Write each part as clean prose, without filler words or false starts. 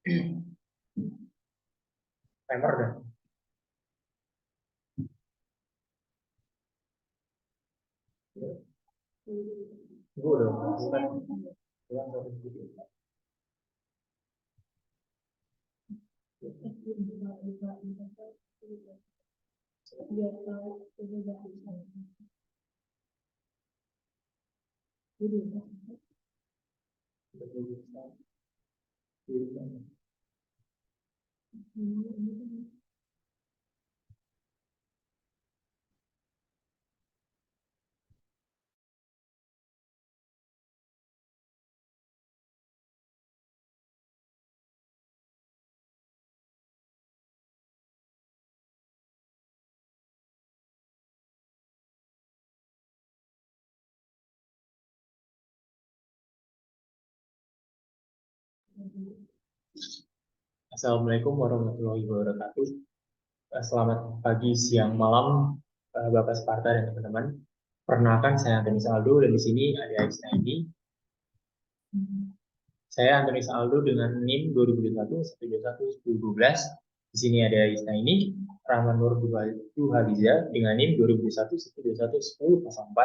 Timer dah. Gue udah bukan. Assalamualaikum warahmatullahi wabarakatuh. Selamat pagi, siang, malam, Bapak Sparta dan teman-teman. Perkenalkan, saya Antoni Saldo dan di sini ada Aisna ini. Saya Antoni Saldo dengan NIM 2021-121-1012. Di sini ada Aisna ini, Rahman Nur Duhaliza dengan NIM 2021-121-1004.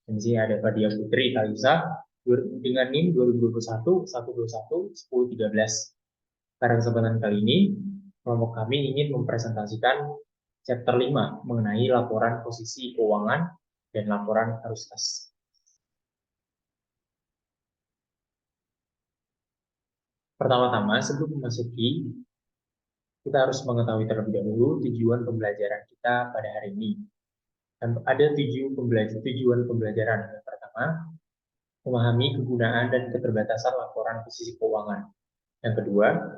Dan di sini ada Fadia Putri Kalisa dengan NIM 2021-121-1013. Pada kesempatan kali ini, kelompok kami ingin mempresentasikan chapter 5 mengenai laporan posisi keuangan dan laporan arus kas. Pertama-tama, sebelum memasuki, kita harus mengetahui terlebih dahulu tujuan pembelajaran kita pada hari ini. Dan ada tujuan pembelajaran. Yang pertama, memahami kegunaan dan keterbatasan laporan posisi keuangan. Yang kedua,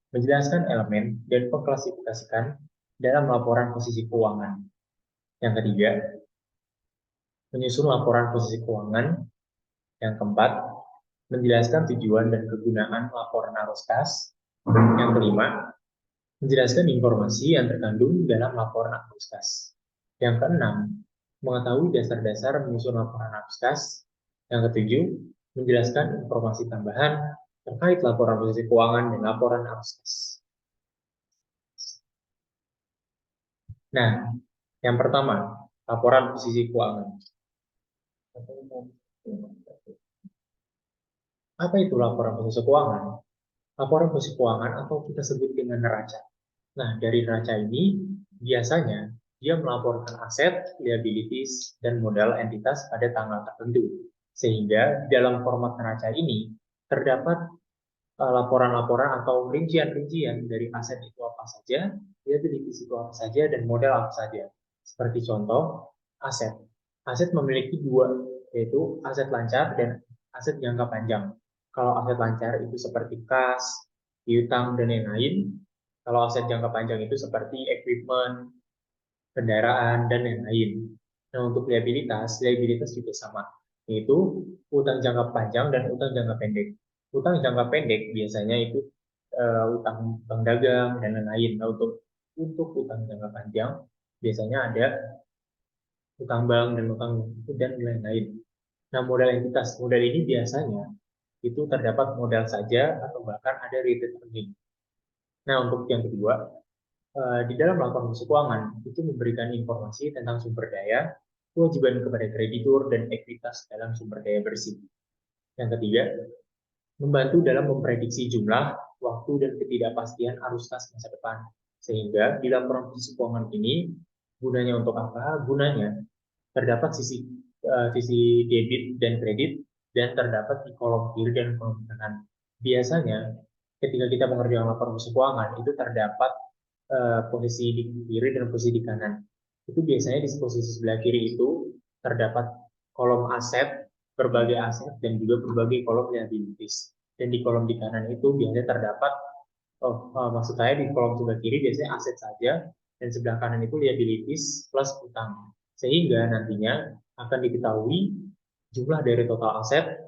menjelaskan elemen dan mengklasifikasikan dalam laporan posisi keuangan. Yang ketiga, menyusun laporan posisi keuangan. Yang keempat, menjelaskan tujuan dan kegunaan laporan arus kas. Yang kelima, menjelaskan informasi yang terkandung dalam laporan arus kas. Yang keenam, mengetahui dasar-dasar menyusun laporan arus kas. Yang ketujuh, menjelaskan informasi tambahan terkait laporan posisi keuangan dan laporan arus kas. Nah, yang pertama, laporan posisi keuangan. Apa itu laporan posisi keuangan? Laporan posisi keuangan atau kita sebut dengan neraca. Nah, dari neraca ini biasanya dia melaporkan aset, liabilities, dan modal entitas pada tanggal tertentu. Sehingga dalam format neraca ini terdapat laporan-laporan atau rincian-rincian dari aset itu apa saja, liabilities itu apa saja, dan modal apa saja. Seperti contoh, aset. Aset memiliki dua, yaitu aset lancar dan aset jangka panjang. Kalau aset lancar itu seperti kas, piutang, dan lain-lain. Kalau aset jangka panjang itu seperti equipment, kendaraan, dan lain-lain. Nah, untuk liabilitas juga sama, yaitu utang jangka panjang dan utang jangka pendek. Utang jangka pendek biasanya itu utang bank dagang dan lain-lain. Nah, untuk utang jangka panjang biasanya ada utang bank dan utang dan lain-lain. Nah, modal ini biasanya itu terdapat modal saja atau bahkan ada related earning. Nah, untuk yang kedua, di dalam laporan posisi keuangan itu memberikan informasi tentang sumber daya, kewajiban kepada kreditur, dan ekuitas dalam sumber daya bersih. Yang ketiga, membantu dalam memprediksi jumlah, waktu, dan ketidakpastian arus kas masa depan. Sehingga di laporan posisi keuangan ini, gunanya untuk apa? Gunanya terdapat sisi debit dan kredit, dan terdapat di kolom kiri dan kolom kanan. Biasanya, ketika kita mengerjakan laporan posisi keuangan, itu terdapat posisi di kiri dan posisi di kanan. Itu biasanya di posisi sebelah kiri itu terdapat kolom aset, berbagai aset, dan juga berbagai kolom liabilities. Dan di kolom di kanan itu biasanya terdapat, maksud saya di kolom sebelah kiri biasanya aset saja, dan sebelah kanan itu liabilities plus utang. Sehingga nantinya akan diketahui jumlah dari total aset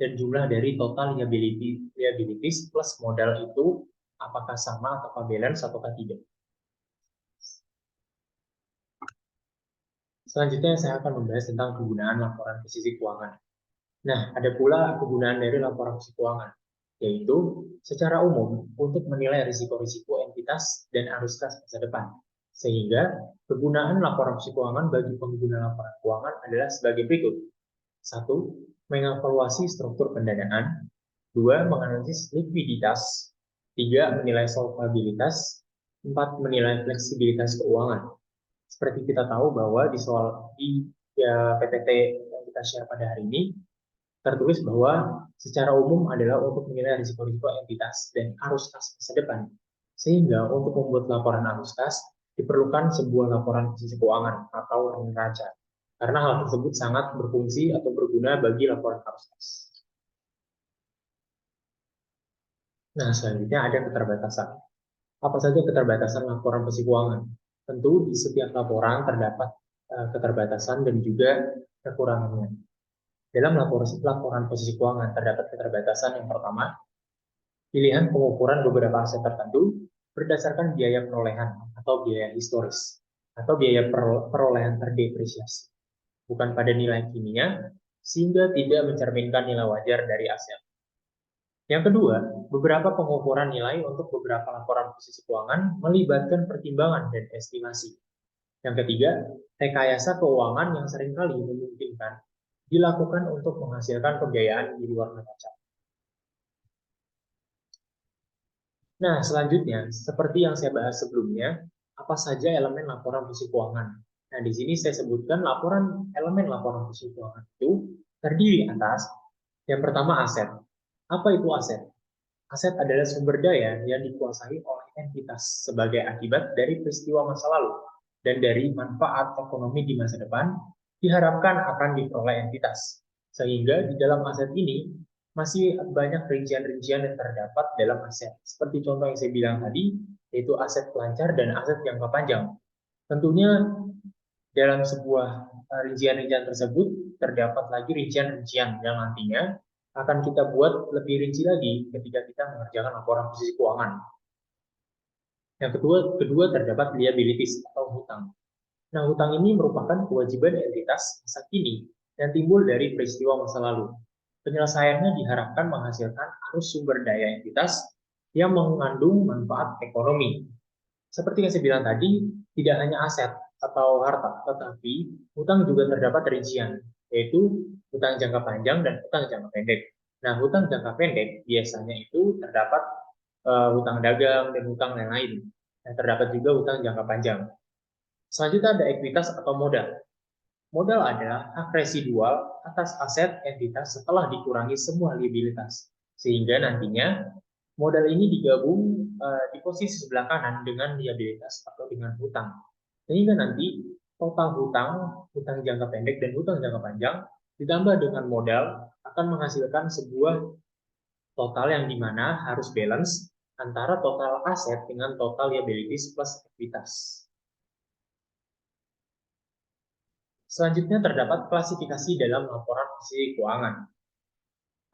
dan jumlah dari total liabilities plus modal itu apakah sama atau balance ataukah tidak. Selanjutnya saya akan membahas tentang kegunaan laporan posisi keuangan. Nah, ada pula kegunaan dari laporan posisi keuangan. yaitu secara umum untuk menilai risiko-risiko entitas dan arus kas masa depan. Sehingga kegunaan laporan keuangan bagi pengguna laporan keuangan adalah sebagai berikut. 1. Mengevaluasi struktur pendanaan. 2. Menganalisis likuiditas. 3. Menilai solvabilitas. 4. Menilai fleksibilitas keuangan. Seperti kita tahu bahwa di PPT yang kita share pada hari ini, tertulis bahwa secara umum adalah untuk menilai risiko-risiko entitas dan arus kas masa depan. Sehingga untuk membuat laporan arus kas, diperlukan sebuah laporan posisi keuangan atau neraca. Karena hal tersebut sangat berfungsi atau berguna bagi laporan arus kas. Nah, selanjutnya ada keterbatasan. Apa saja keterbatasan laporan posisi keuangan? Tentu di setiap laporan terdapat keterbatasan dan juga kekurangannya. Dalam laporan posisi keuangan terdapat keterbatasan yang pertama, pilihan pengukuran beberapa aset tertentu berdasarkan biaya perolehan atau biaya historis atau biaya perolehan terdepresiasi, bukan pada nilai kimia, sehingga tidak mencerminkan nilai wajar dari aset. Yang kedua, beberapa pengukuran nilai untuk beberapa laporan posisi keuangan melibatkan pertimbangan dan estimasi. Yang ketiga, rekayasa keuangan yang seringkali memungkinkan dilakukan untuk menghasilkan pembiayaan di luar neraca. Nah, selanjutnya, seperti yang saya bahas sebelumnya, apa saja elemen laporan posisi keuangan? Nah, di sini saya sebutkan elemen laporan posisi keuangan itu terdiri atas yang pertama aset. Apa itu aset? Aset adalah sumber daya yang dikuasai oleh entitas sebagai akibat dari peristiwa masa lalu dan dari manfaat ekonomi di masa depan diharapkan akan diperoleh entitas. Sehingga di dalam aset ini masih banyak rincian-rincian yang terdapat dalam aset. Seperti contoh yang saya bilang tadi, yaitu aset pelancar dan aset jangka panjang. Tentunya dalam sebuah rincian-rincian tersebut terdapat lagi rincian-rincian yang nantinya akan kita buat lebih rinci lagi ketika kita mengerjakan laporan posisi keuangan. Yang kedua terdapat liabilities atau hutang. Nah, hutang ini merupakan kewajiban entitas masa kini yang timbul dari peristiwa masa lalu. Penyelesaiannya diharapkan menghasilkan arus sumber daya entitas yang mengandung manfaat ekonomi. Seperti yang saya bilang tadi, tidak hanya aset atau harta, tetapi hutang juga terdapat rincian, yaitu hutang jangka panjang dan hutang jangka pendek. Nah, hutang jangka pendek biasanya itu terdapat hutang dagang dan hutang lain-lain. Dan terdapat juga hutang jangka panjang. Selanjutnya ada ekuitas atau modal. Modal adalah hak residual atas aset entitas setelah dikurangi semua liabilitas. Sehingga nantinya modal ini digabung di posisi sebelah kanan dengan liabilitas atau dengan hutang. Sehingga nanti total hutang jangka pendek dan hutang jangka panjang ditambah dengan modal akan menghasilkan sebuah total yang dimana harus balance antara total aset dengan total liabilities plus ekuitas. Selanjutnya terdapat klasifikasi dalam laporan posisi keuangan.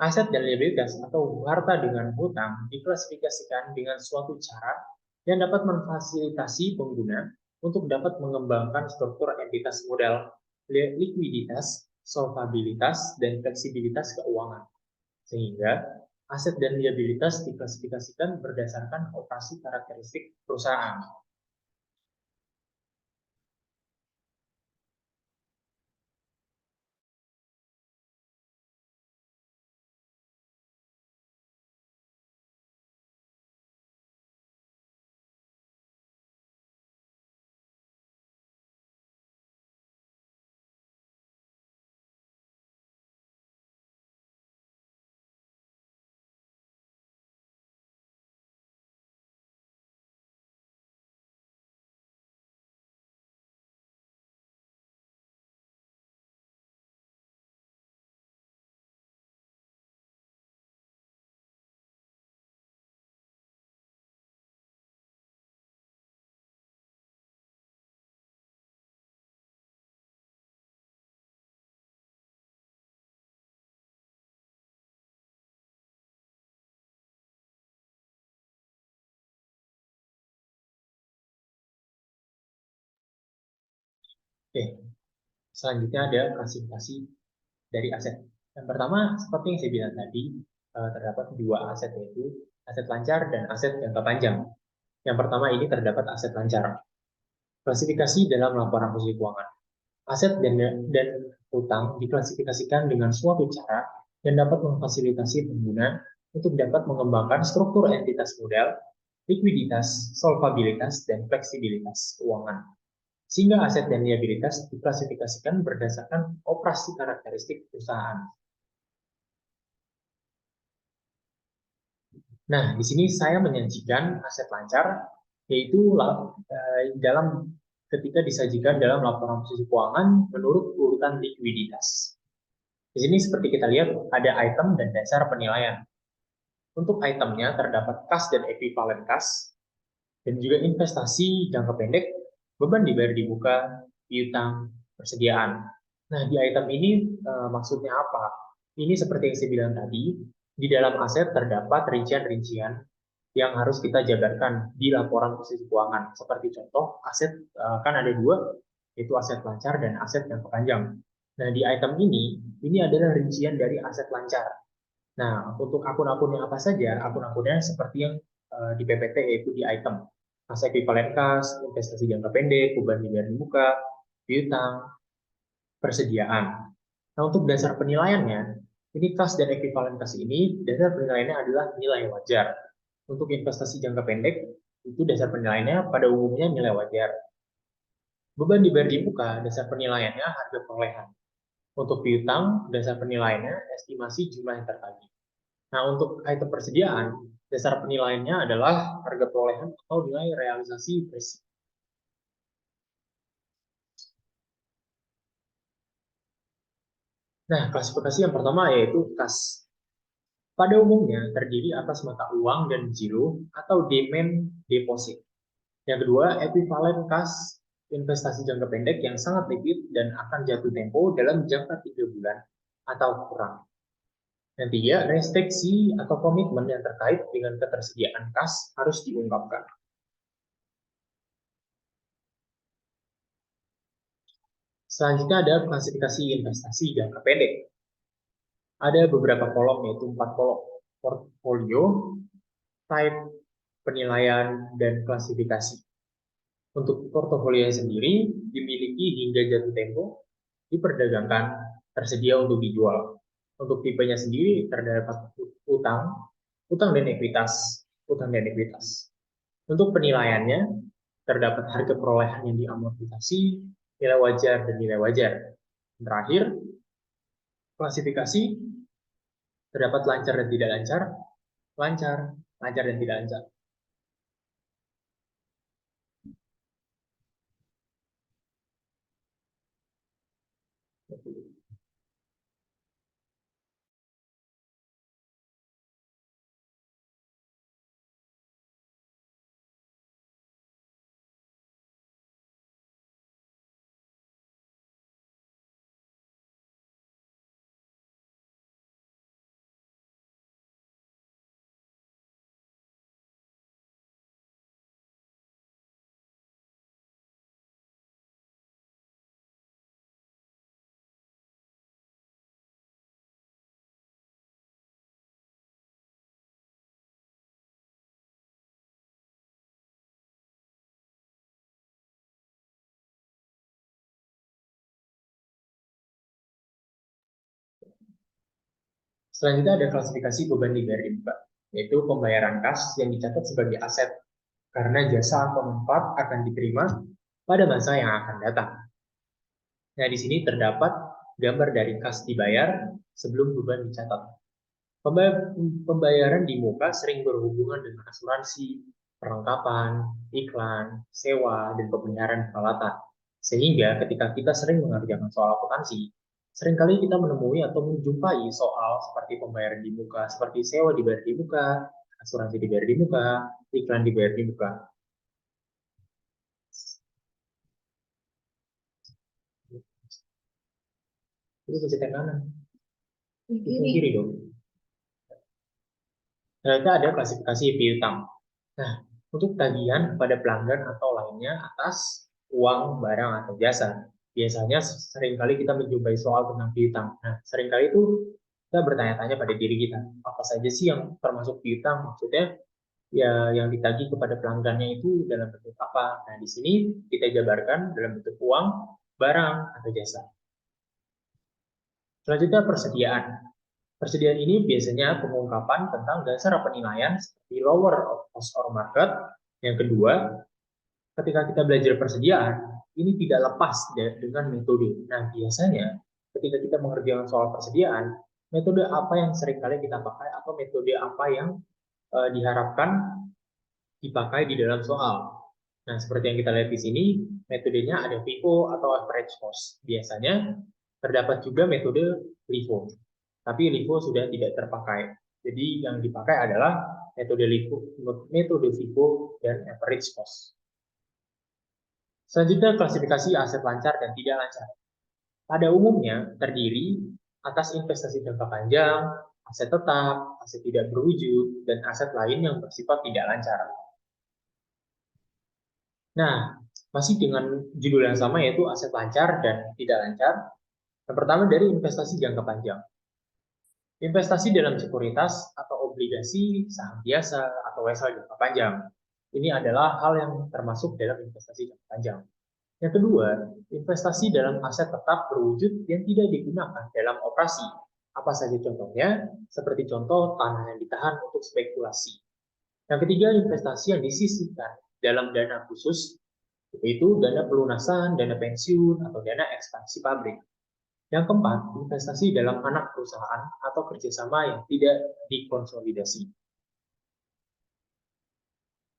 Aset dan liabilitas atau harta dengan hutang diklasifikasikan dengan suatu cara yang dapat memfasilitasi pengguna untuk dapat mengembangkan struktur entitas modal, likuiditas, solvabilitas, dan fleksibilitas keuangan. Sehingga aset dan liabilitas diklasifikasikan berdasarkan operasi karakteristik perusahaan. Oke, selanjutnya ada klasifikasi dari aset. Yang pertama, seperti yang saya bilang tadi, terdapat dua aset, yaitu aset lancar dan aset jangka panjang. Yang pertama ini terdapat aset lancar. Klasifikasi dalam laporan posisi keuangan. Aset dan utang diklasifikasikan dengan suatu cara dan dapat memfasilitasi pengguna untuk dapat mengembangkan struktur entitas modal, likuiditas, solvabilitas, dan fleksibilitas keuangan. Sehingga aset dan liabilitas diklasifikasikan berdasarkan operasi karakteristik perusahaan. Nah, di sini saya menyajikan aset lancar, yaitu dalam ketika disajikan dalam laporan posisi keuangan menurut urutan likuiditas. Di sini seperti kita lihat ada item dan dasar penilaian. Untuk itemnya terdapat kas dan ekuivalen kas, dan juga investasi jangka pendek, beban dibayar di muka, piutang, persediaan. Nah, di item ini maksudnya apa? Ini seperti yang saya bilang tadi, di dalam aset terdapat rincian-rincian yang harus kita jabarkan di laporan posisi keuangan. Seperti contoh, aset kan ada dua, yaitu aset lancar dan aset jangka panjang. Nah, di item ini adalah rincian dari aset lancar. Nah, untuk akun-akunnya apa saja? Akun-akunnya seperti yang di PPT, yaitu di item. Kas ekuivalen kas, investasi jangka pendek, beban dibayar di muka, piutang, persediaan. Nah, untuk dasar penilaiannya, ini kas dan ekuivalen kas ini, dasar penilaiannya adalah nilai wajar. Untuk investasi jangka pendek, itu dasar penilaiannya pada umumnya nilai wajar. Beban dibayar di muka, dasar penilaiannya harga perolehan. Untuk piutang, dasar penilaiannya estimasi jumlah yang tertagih. Nah, untuk item persediaan, dasar penilaiannya adalah harga perolehan atau nilai realisasi bersih. Nah, klasifikasi yang pertama yaitu kas. Pada umumnya terdiri atas mata uang dan giro atau demand deposit. Yang kedua, ekuivalen kas, investasi jangka pendek yang sangat liquid dan akan jatuh tempo dalam jangka 3 bulan atau kurang. Yang tiga, restriksi atau komitmen yang terkait dengan ketersediaan kas harus diungkapkan. Selanjutnya ada klasifikasi investasi jangka pendek. Ada beberapa kolom, yaitu 4 kolom. Portfolio, type, penilaian, dan klasifikasi. Untuk portofolio sendiri dimiliki hingga jatuh tempo, diperdagangkan, tersedia untuk dijual. Untuk tipenya sendiri terdapat utang, utang dan ekuitas, utang dan ekuitas. Untuk penilaiannya terdapat harga perolehan yang diamortisasi, nilai wajar dan nilai wajar. Terakhir, klasifikasi terdapat lancar dan tidak lancar, lancar, lancar dan tidak lancar. Selanjutnya ada klasifikasi beban dibayar di muka, yaitu pembayaran kas yang dicatat sebagai aset karena jasa atau manfaat akan diterima pada masa yang akan datang. Nah, di sini terdapat gambar dari kas dibayar sebelum beban dicatat. Pembayaran di muka sering berhubungan dengan asuransi, perlengkapan, iklan, sewa, dan pemeliharaan peralatan. Sehingga ketika kita sering mengerjakan soal akuntansi, seringkali kita menemui atau menjumpai soal seperti pembayaran di muka, seperti sewa dibayar di muka, asuransi dibayar di muka, iklan dibayar di muka. Itu pencet yang kanan. Itu kiri dong. Ternyata ada klasifikasi piutang. Nah, untuk tagihan pada pelanggan atau lainnya atas uang, barang, atau jasa. Biasanya seringkali kita menjumpai soal tentang piutang. Nah, seringkali itu kita kita bertanya-tanya pada diri kita, apa saja sih yang termasuk piutang? Maksudnya ya yang ditagih kepada pelanggannya itu dalam bentuk apa? Nah, di sini kita jabarkan dalam bentuk uang, barang, atau jasa. Selanjutnya persediaan. Persediaan ini biasanya pengungkapan tentang dasar penilaian seperti lower of cost or market. Yang kedua, ketika kita belajar persediaan, ini tidak lepas dengan metode. Nah, biasanya ketika kita mengerjakan soal persediaan, metode apa yang seringkali kita pakai atau metode apa yang diharapkan dipakai di dalam soal. Nah, seperti yang kita lihat di sini, metodenya ada FIFO atau average cost. Biasanya terdapat juga metode LIFO, tapi LIFO sudah tidak terpakai. Jadi yang dipakai adalah metode LIFO, metode FIFO dan average cost. Selanjutnya klasifikasi aset lancar dan tidak lancar. Pada umumnya terdiri atas investasi jangka panjang, aset tetap, aset tidak berwujud, dan aset lain yang bersifat tidak lancar. Nah, masih dengan judul yang sama yaitu aset lancar dan tidak lancar. Yang pertama dari investasi jangka panjang. Investasi dalam sekuritas atau obligasi, saham biasa, atau wesel jangka panjang. Ini adalah hal yang termasuk dalam investasi jangka panjang. Yang kedua, investasi dalam aset tetap berwujud yang tidak digunakan dalam operasi. Apa saja contohnya? Seperti contoh tanah yang ditahan untuk spekulasi. Yang ketiga, investasi yang disisihkan dalam dana khusus, yaitu dana pelunasan, dana pensiun, atau dana ekspansi pabrik. Yang keempat, investasi dalam anak perusahaan atau kerjasama yang tidak dikonsolidasi.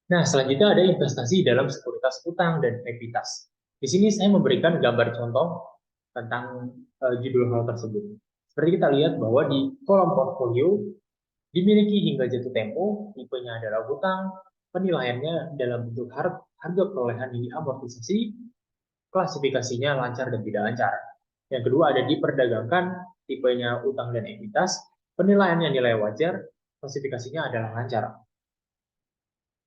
Nah, selanjutnya ada investasi dalam sekuritas utang dan ekuitas. Di sini saya memberikan gambar contoh tentang judul hal tersebut. Seperti kita lihat bahwa di kolom portfolio dimiliki hingga jatuh tempo, tipenya adalah hutang, penilaiannya dalam bentuk harga perolehan yang diamortisasi, klasifikasinya lancar dan tidak lancar. Yang kedua ada diperdagangkan, tipenya utang dan ekuitas, penilaiannya nilai wajar, klasifikasinya adalah lancar.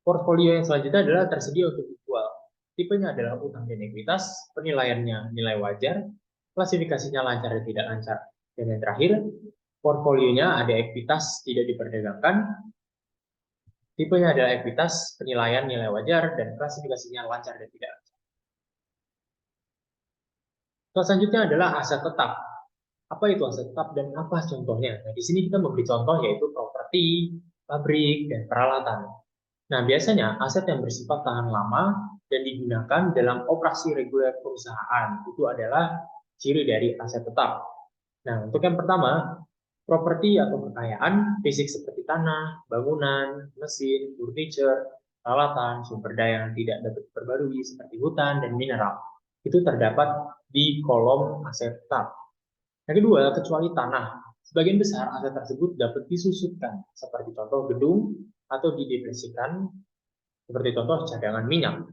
Portfolio yang selanjutnya adalah tersedia untuk dijual. Tipenya adalah utang dan ekuitas, penilaiannya nilai wajar, klasifikasinya lancar dan tidak lancar. Dan yang terakhir, portfolionya ada ekuitas tidak diperdagangkan, tipenya adalah ekuitas, penilaian nilai wajar, dan klasifikasinya lancar dan tidak lancar. Selanjutnya adalah aset tetap. Apa itu aset tetap dan apa contohnya? Nah, di sini kita memberi contoh yaitu properti, pabrik, dan peralatan. Nah, biasanya aset yang bersifat tahan lama dan digunakan dalam operasi reguler perusahaan itu adalah ciri dari aset tetap. Nah, untuk yang pertama, properti atau kekayaan fisik seperti tanah, bangunan, mesin, furniture, peralatan, sumber daya yang tidak dapat diperbarui seperti hutan dan mineral. Itu terdapat di kolom aset tetap. Yang kedua, kecuali tanah. Sebagian besar aset tersebut dapat disusutkan, seperti contoh gedung, atau didepresikan, seperti contoh cadangan minyak.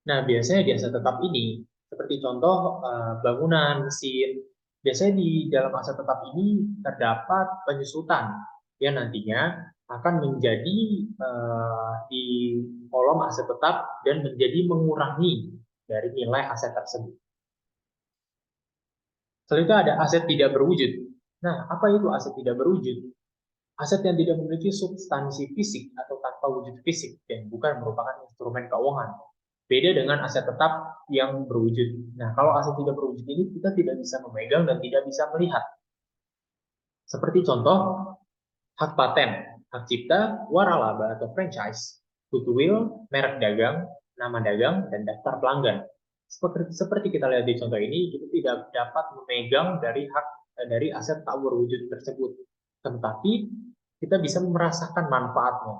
Nah, biasanya di aset tetap ini, seperti contoh bangunan, mesin, biasanya di dalam aset tetap ini terdapat penyusutan yang nantinya akan menjadi di kolom aset tetap dan menjadi mengurangi dari nilai aset tersebut. Selanjutnya ada aset tidak berwujud. Nah, apa itu aset tidak berwujud? Aset yang tidak memiliki substansi fisik atau tanpa wujud fisik dan bukan merupakan instrumen keuangan. Beda dengan aset tetap yang berwujud. Nah, kalau aset tidak berwujud ini kita tidak bisa memegang dan tidak bisa melihat. Seperti contoh, hak paten, hak cipta, waralaba atau franchise, goodwill, merek dagang, nama dagang, dan daftar pelanggan. Seperti kita lihat di contoh ini, kita tidak dapat memegang dari aset tak berwujud tersebut. Tetapi kita bisa merasakan manfaatnya.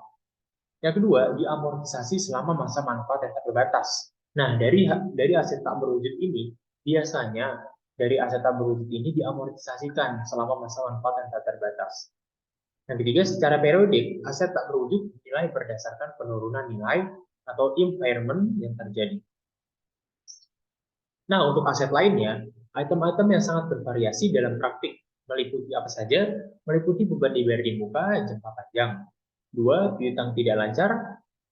Yang kedua, diamortisasi selama masa manfaat yang terbatas. Nah, dari aset tak berwujud ini, biasanya dari aset tak berwujud ini diamortisasikan selama masa manfaat yang tak terbatas. Yang ketiga, secara periodik, aset tak berwujud dinilai berdasarkan penurunan nilai atau impairment yang terjadi. Nah, untuk aset lainnya, item-item yang sangat bervariasi dalam praktik meliputi apa saja? Meliputi beban dibayar di muka jangka panjang. Dua, piutang tidak lancar,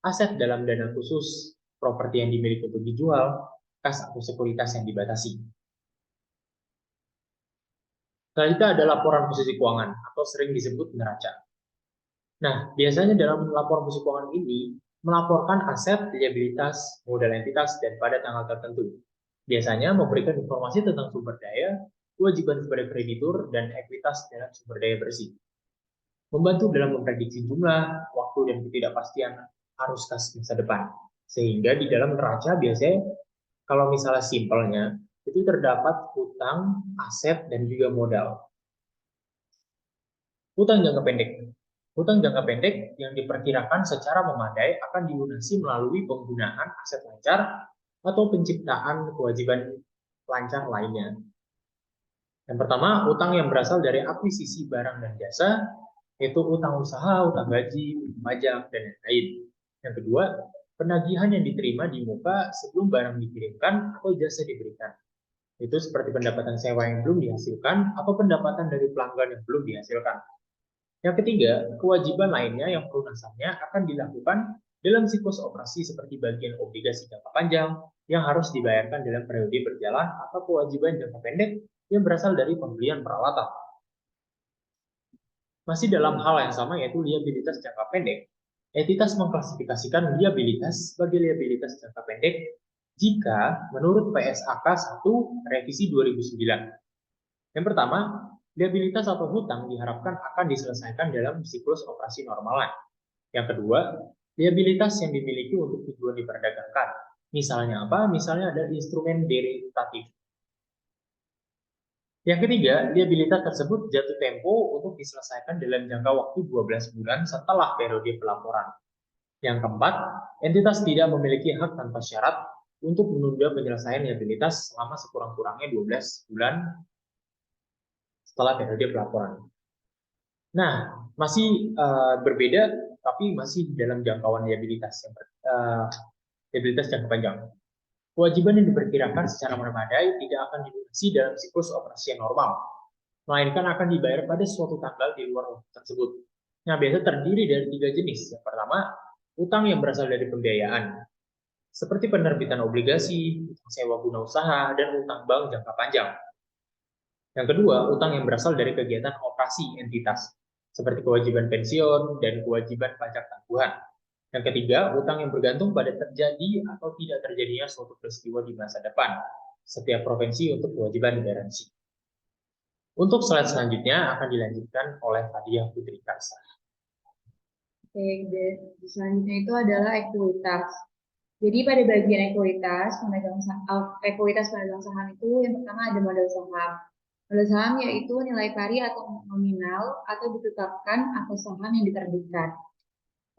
aset dalam dana khusus, properti yang dimiliki untuk dijual, kas atau sekuritas yang dibatasi. Selanjutnya ada laporan posisi keuangan atau sering disebut neraca. Nah, biasanya dalam laporan posisi keuangan ini melaporkan aset, liabilitas, modal entitas, dan pada tanggal tertentu. Biasanya memberikan informasi tentang sumber daya, kewajiban kepada kreditur, dan ekuitas dalam sumber daya bersih. Membantu dalam memprediksi jumlah, waktu, dan ketidakpastian arus kas masa depan. Sehingga di dalam neraca biasanya, kalau misalnya simpelnya, itu terdapat hutang, aset, dan juga modal. Hutang jangka pendek. Hutang jangka pendek yang diperkirakan secara memadai akan dilunasi melalui penggunaan aset lancar atau penciptaan kewajiban lancar lainnya. Yang pertama, utang yang berasal dari akuisisi barang dan jasa, yaitu utang usaha, utang gaji, utang pajak, dan lain-lain. Yang kedua, penagihan yang diterima di muka sebelum barang dikirimkan atau jasa diberikan. Itu seperti pendapatan sewa yang belum dihasilkan atau pendapatan dari pelanggan yang belum dihasilkan. Yang ketiga, kewajiban lainnya yang pelunasannya akan dilakukan dalam siklus operasi seperti bagian obligasi jangka panjang yang harus dibayarkan dalam periode berjalan atau kewajiban jangka pendek yang berasal dari pembelian peralatan. Masih dalam hal yang sama yaitu liabilitas jangka pendek, entitas mengklasifikasikan liabilitas sebagai liabilitas jangka pendek jika menurut PSAK 1 revisi 2009. Yang pertama, liabilitas atau hutang diharapkan akan diselesaikan dalam siklus operasi normal. Yang kedua, liabilitas yang dimiliki untuk tujuan diperdagangkan. Misalnya apa? Misalnya ada instrumen derivatif. Yang ketiga, liabilitas tersebut jatuh tempo untuk diselesaikan dalam jangka waktu 12 bulan setelah periode pelaporan. Yang keempat, entitas tidak memiliki hak tanpa syarat untuk menunda penyelesaian liabilitas selama sekurang-kurangnya 12 bulan setelah periode pelaporan. Nah, masih berbeda, tapi masih dalam jangkauan liabilitas jangka panjang. Kewajiban yang diperkirakan secara memadai tidak akan dilunasi dalam siklus operasi yang normal, melainkan akan dibayar pada suatu tanggal di luar waktu tersebut. Nah, biasa terdiri dari 3 jenis. Yang pertama, utang yang berasal dari pembiayaan, seperti penerbitan obligasi, utang sewa guna usaha, dan utang bank jangka panjang. Yang kedua, utang yang berasal dari kegiatan operasi entitas, seperti kewajiban pensiun dan kewajiban pajak tangguhan. Yang ketiga, utang yang bergantung pada terjadi atau tidak terjadinya suatu peristiwa di masa depan, setiap provinsi untuk kewajiban garansi. Untuk slide selanjutnya akan dilanjutkan oleh Fadia Putri Karsa. Oke, selanjutnya itu adalah ekuitas. Jadi pada bagian ekuitas pemegang saham itu yang pertama ada modal saham. Modal saham yaitu nilai pari atau nominal atau ditetapkan atas saham yang diterbitkan.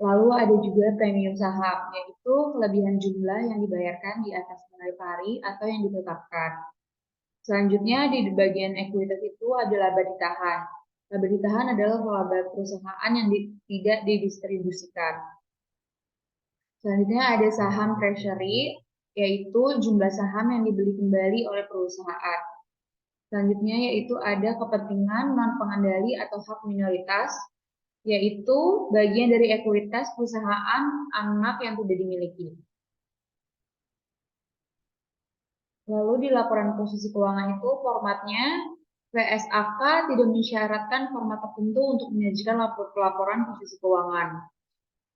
Lalu ada juga premium saham, yaitu kelebihan jumlah yang dibayarkan di atas nilai pari atau yang ditetapkan. Selanjutnya di bagian ekuitas itu ada laba ditahan. Laba ditahan adalah laba perusahaan yang tidak didistribusikan. Selanjutnya ada saham treasury, yaitu jumlah saham yang dibeli kembali oleh perusahaan. Selanjutnya yaitu ada kepentingan non-pengendali atau hak minoritas, yaitu bagian dari ekuitas perusahaan anak yang tidak dimiliki. Lalu di laporan posisi keuangan itu formatnya PSAK tidak mensyaratkan format tertentu untuk menyajikan laporan posisi keuangan.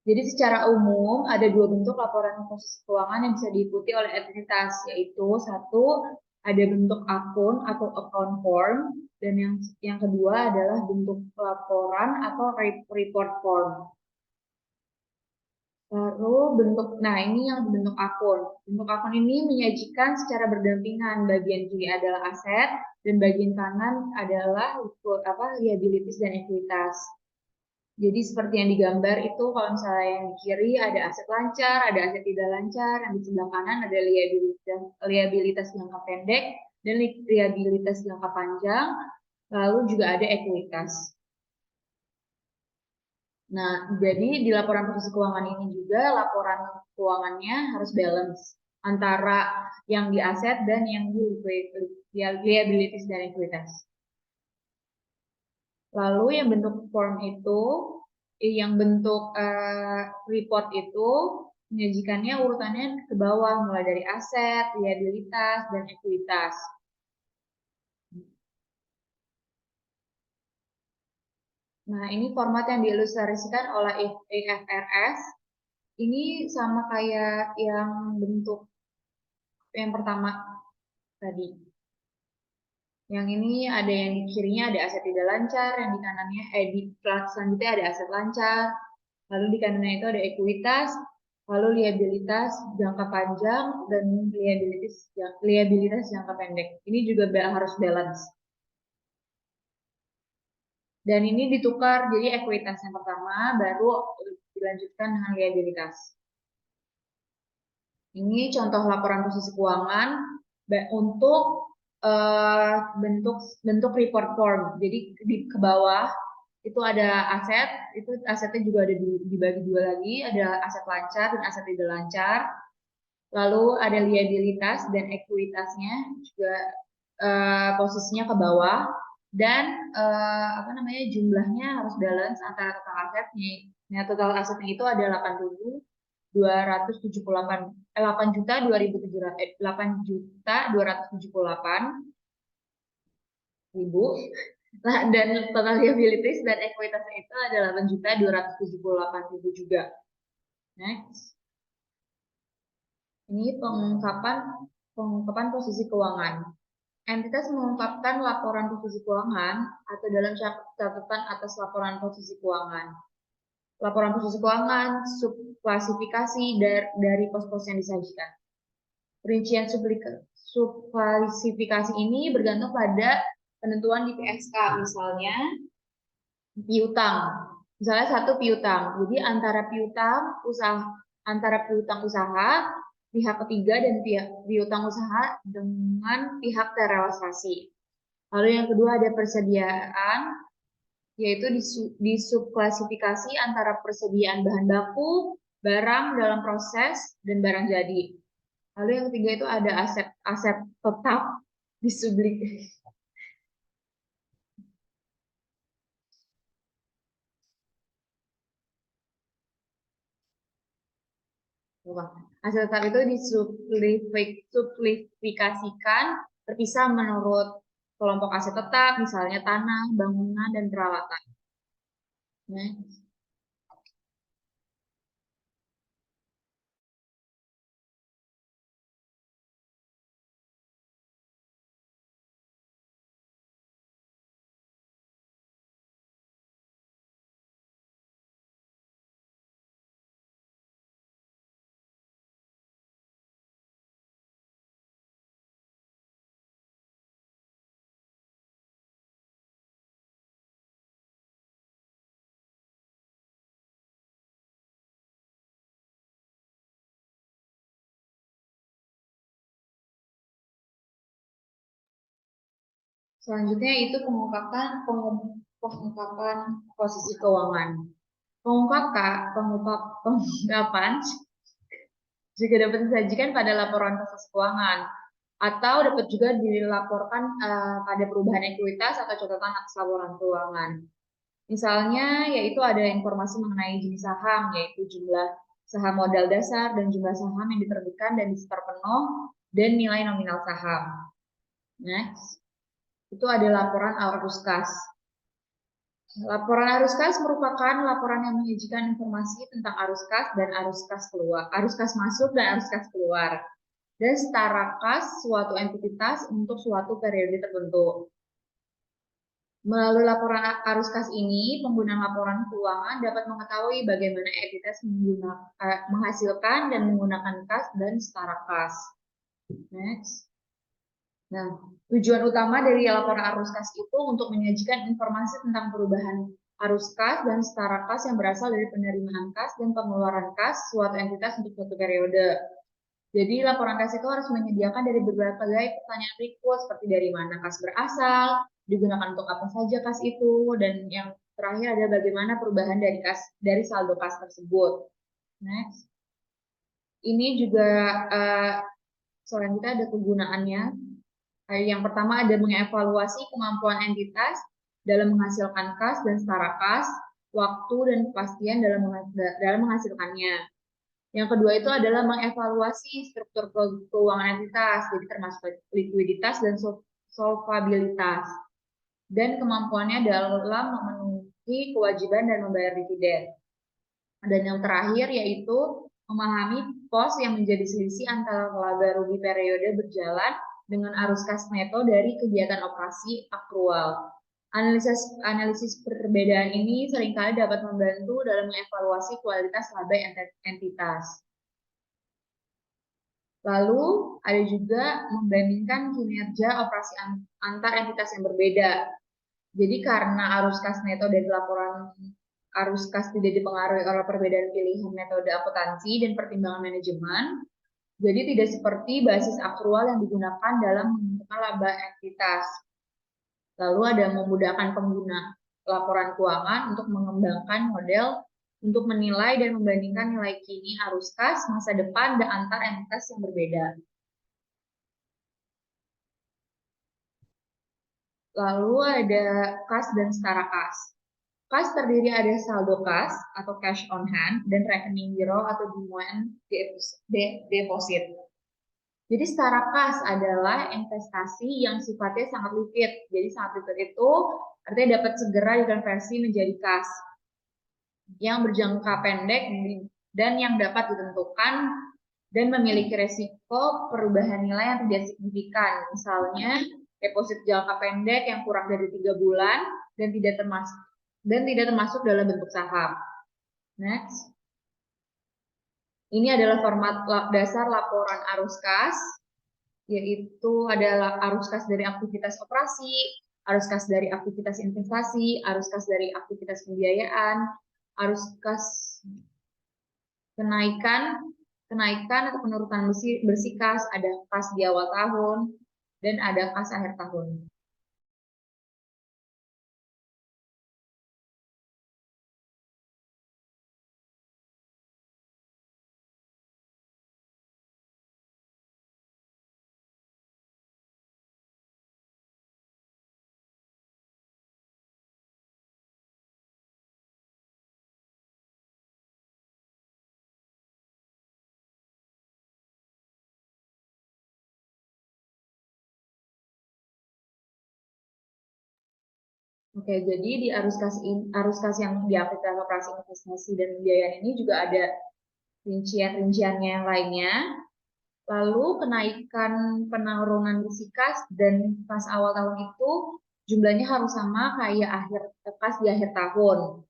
Jadi secara umum ada 2 bentuk laporan posisi keuangan yang bisa diikuti oleh entitas, yaitu satu ada bentuk akun atau account form, dan yang kedua adalah bentuk laporan atau report form. Lalu ini yang bentuk akun. Bentuk akun ini menyajikan secara berdampingan, bagian kiri adalah aset dan bagian kanan adalah liabilities dan ekuitas. Jadi seperti yang digambar itu kalau misalnya yang di kiri ada aset lancar, ada aset tidak lancar, yang di sebelah kanan ada liabilitas jangka pendek dan liabilitas jangka panjang, lalu juga ada ekuitas. Nah, jadi di laporan posisi keuangan ini juga laporan keuangannya harus balance antara yang di aset dan yang di liabilities dan ekuitas. Lalu yang bentuk form itu, yang bentuk report itu menyajikannya urutannya ke bawah, mulai dari aset, liabilitas, dan ekuitas. Nah, ini format yang diilustrasikan oleh IFRS. Ini sama kayak yang bentuk yang pertama tadi. Yang ini ada yang di kirinya ada aset tidak lancar, yang di kanannya, di selanjutnya ada aset lancar, lalu di kanannya itu ada ekuitas, lalu liabilitas jangka panjang, dan liabilitas jangka pendek. Ini juga harus balance. Dan ini ditukar, jadi ekuitas yang pertama, baru dilanjutkan dengan liabilitas. Ini contoh laporan posisi keuangan untuk bentuk report form. Jadi ke bawah itu ada aset, itu asetnya juga ada dibagi dua lagi, ada aset lancar dan aset tidak lancar. Lalu ada liabilitas dan ekuitasnya juga posisinya ke bawah, dan jumlahnya harus balance antara total asetnya. Nah, total asetnya itu ada 8.278.000.000, dan total liabilities dan ekuitasnya itu ada 8.278.000 juga. Next. Ini pengungkapan posisi keuangan. Entitas mengungkapkan laporan posisi keuangan atau dalam catatan atas laporan posisi keuangan. Laporan posisi keuangan, subklasifikasi dari pos-pos yang disajikan. Rincian subklasifikasi ini bergantung pada penentuan di PSK, misalnya piutang. Misalnya satu piutang. Jadi antara piutang usaha pihak ketiga dan piutang usaha dengan pihak terrealisasi. Lalu yang kedua ada persediaan, yaitu disubklasifikasi antara persediaan bahan baku, barang dalam proses, dan barang jadi. Lalu yang ketiga itu ada aset tetap disublik. Aset tetap itu disubklasifikasikan terpisah menurut kelompok aset tetap, misalnya tanah, bangunan, dan peralatan. Nah, selanjutnya itu pengungkapan posisi keuangan. Pengungkapan juga dapat disajikan pada laporan posisi keuangan atau dapat juga dilaporkan pada perubahan ekuitas atau catatan atas laporan keuangan. Misalnya, yaitu ada informasi mengenai jenis saham, yaitu jumlah saham modal dasar dan jumlah saham yang diterbitkan dan disetor penuh, dan nilai nominal saham. Next, itu ada laporan arus kas. Laporan arus kas merupakan laporan yang menyajikan informasi tentang arus kas dan arus kas keluar, arus kas masuk dan arus kas keluar, dan setara kas suatu entitas untuk suatu periode tertentu. Melalui laporan arus kas ini, pengguna laporan keuangan dapat mengetahui bagaimana entitas menghasilkan dan menggunakan kas dan setara kas. Next. Nah, tujuan utama dari laporan arus kas itu untuk menyajikan informasi tentang perubahan arus kas dan setara kas yang berasal dari penerimaan kas dan pengeluaran kas suatu entitas untuk suatu periode. Jadi laporan kas itu harus menyediakan dari berbagai pertanyaan berikut, seperti dari mana kas berasal, digunakan untuk apa saja kas itu, dan yang terakhir ada bagaimana perubahan dari saldo kas tersebut. Next. Ini juga selanjutnya ada kegunaannya. Yang pertama ada mengevaluasi kemampuan entitas dalam menghasilkan kas dan setara kas, waktu dan kepastian dalam menghasilkannya. Yang kedua itu adalah mengevaluasi struktur keuangan entitas, jadi termasuk likuiditas dan solvabilitas, dan kemampuannya dalam memiliki kewajiban dan membayar dividen. Dan yang terakhir yaitu memahami pos yang menjadi selisih antara laba rugi periode berjalan dengan arus kas neto dari kegiatan operasi akrual. Analisis perbedaan ini seringkali dapat membantu dalam mengevaluasi kualitas laba entitas. Lalu ada juga membandingkan kinerja operasi antar entitas yang berbeda. Jadi karena arus kas neto dari laporan arus kas tidak dipengaruhi oleh perbedaan pilihan metode akuntansi dan pertimbangan manajemen, jadi tidak seperti basis akrual yang digunakan dalam menentukan laba entitas. Lalu ada memudahkan pengguna laporan keuangan untuk mengembangkan model untuk menilai dan membandingkan nilai kini arus kas, masa depan, dan antar entitas yang berbeda. Lalu ada kas dan setara kas. Kas terdiri ada saldo kas atau cash on hand dan rekening giro atau demand deposit. Jadi setara kas adalah investasi yang sifatnya sangat liquid. Jadi sangat liquid itu artinya dapat segera dikonversi menjadi kas yang berjangka pendek dan yang dapat ditentukan dan memiliki resiko perubahan nilai yang tidak signifikan. Misalnya deposit jangka pendek yang kurang dari 3 bulan dan tidak termasuk dalam bentuk saham. Next. Ini adalah format dasar laporan arus kas, yaitu adalah arus kas dari aktivitas operasi, arus kas dari aktivitas investasi, arus kas dari aktivitas pembiayaan, arus kas kenaikan atau penurunan bersih kas, ada kas di awal tahun, dan ada kas akhir tahun. Oke, jadi di arus kas yang diaplikasikan operasi investasi dan pembiayaan ini juga ada rincian-rinciannya yang lainnya. Lalu kenaikan penurunan bersih kas dan kas awal tahun itu jumlahnya harus sama kayak kas di akhir tahun.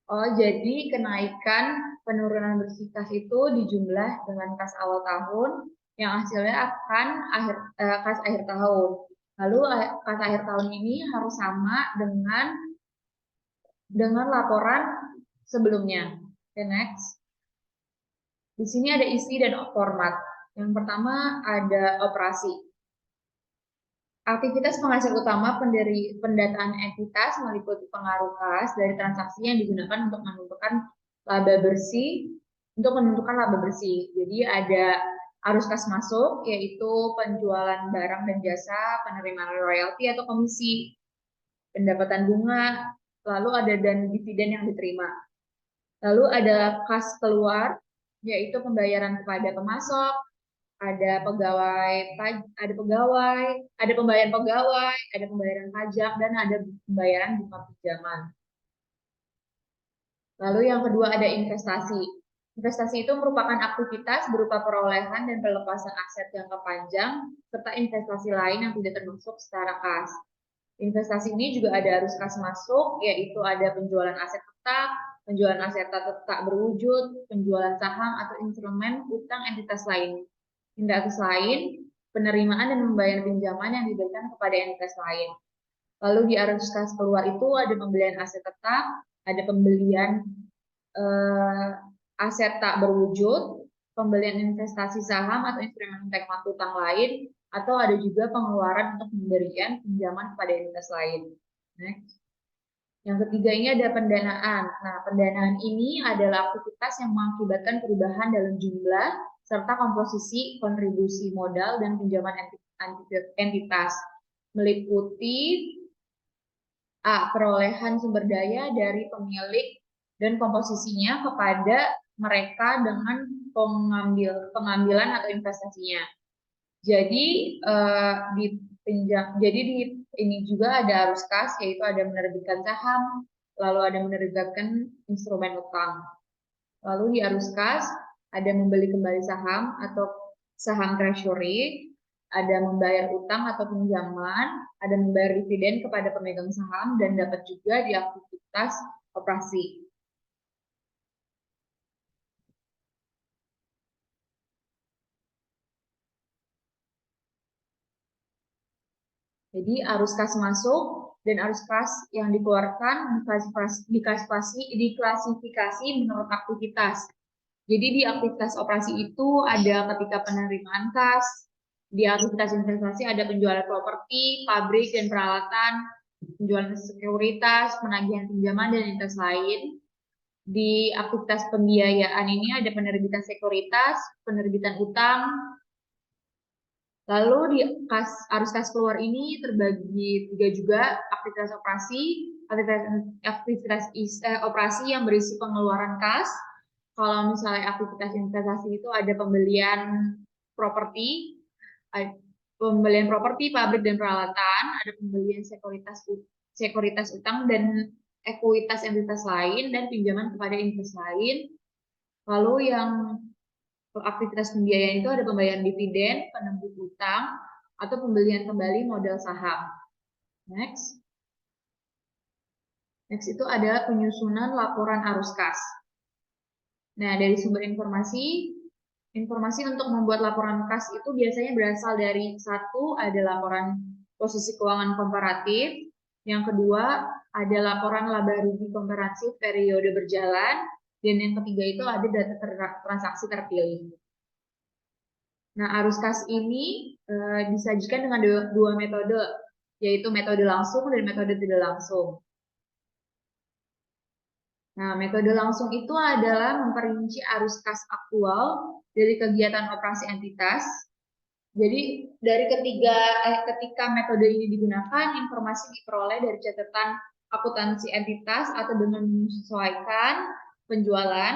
Oh, jadi kenaikan penurunan bersih kas itu dijumlah dengan kas awal tahun yang hasilnya akan kas akhir tahun. Lalu kas akhir tahun ini harus sama dengan laporan sebelumnya. Okay, next. Di sini ada isi dan format. Yang pertama ada operasi. Aktivitas penghasil utama pendataan entitas meliputi pengaruh kas dari transaksi yang digunakan untuk menentukan laba bersih. Jadi ada arus kas masuk, yaitu penjualan barang dan jasa, penerimaan royalti atau komisi, pendapatan bunga, lalu ada dan dividen yang diterima. Lalu ada kas keluar, yaitu pembayaran kepada pemasok, ada pembayaran pegawai, ada pembayaran pajak, dan ada pembayaran bunga pinjaman. Lalu yang kedua ada investasi. Investasi itu merupakan aktivitas berupa perolehan dan pelepasan aset jangka panjang, serta investasi lain yang tidak termasuk secara kas. Investasi ini juga ada arus kas masuk, yaitu ada penjualan aset tetap, penjualan aset tak berwujud, penjualan saham atau instrumen utang entitas lain. Entitas lain, penerimaan dan pembayaran pinjaman yang diberikan kepada entitas lain. Lalu di arus kas keluar itu ada pembelian aset tetap, ada pembelian aset tak berwujud, pembelian investasi saham atau instrumen utang lain, atau ada juga pengeluaran untuk memberikan pinjaman kepada entitas lain. Next. Yang ketiga ini ada pendanaan. Nah, pendanaan ini adalah aktivitas yang mengakibatkan perubahan dalam jumlah serta komposisi kontribusi modal dan pinjaman entitas, meliputi A. Perolehan sumber daya dari pemilik dan komposisinya kepada mereka dengan pengambilan atau investasinya. Jadi di ini juga ada arus kas, yaitu ada menerbitkan saham, lalu ada menerbitkan instrumen utang. Lalu di arus kas ada membeli kembali saham atau saham treasury, ada membayar utang atau pinjaman, ada membayar dividen kepada pemegang saham, dan dapat juga di aktivitas operasi. Jadi arus kas masuk dan arus kas yang dikeluarkan diklasifikasi menurut aktivitas. Jadi di aktivitas operasi itu ada ketika penerimaan kas, di aktivitas investasi ada penjualan properti, pabrik dan peralatan, penjualan sekuritas, penagihan pinjaman dan investasi lain. Di aktivitas pembiayaan ini ada penerbitan sekuritas, penerbitan utang. Lalu di arus kas keluar ini terbagi tiga juga, aktivitas operasi, aktivitas operasi yang berisi pengeluaran kas. Kalau misalnya aktivitas investasi itu ada pembelian properti, pabrik dan peralatan, ada pembelian sekuritas utang dan ekuitas entitas lain, dan pinjaman kepada entitas lain. Lalu yang aktivitas pembiayaan itu ada pembayaran dividen, penembus utang, atau pembelian kembali modal saham. Next. Next itu ada penyusunan laporan arus kas. Nah, dari sumber informasi untuk membuat laporan kas itu biasanya berasal dari satu, ada laporan posisi keuangan komparatif, yang kedua ada laporan laba rugi komparatif periode berjalan, dan yang ketiga itu ada data transaksi terpilih. Nah, arus kas ini disajikan dengan dua metode, yaitu metode langsung dan metode tidak langsung. Nah, metode langsung itu adalah memperinci arus kas aktual dari kegiatan operasi entitas. Jadi dari ketika metode ini digunakan, informasi diperoleh dari catatan akuntansi entitas atau dengan menyesuaikan penjualan,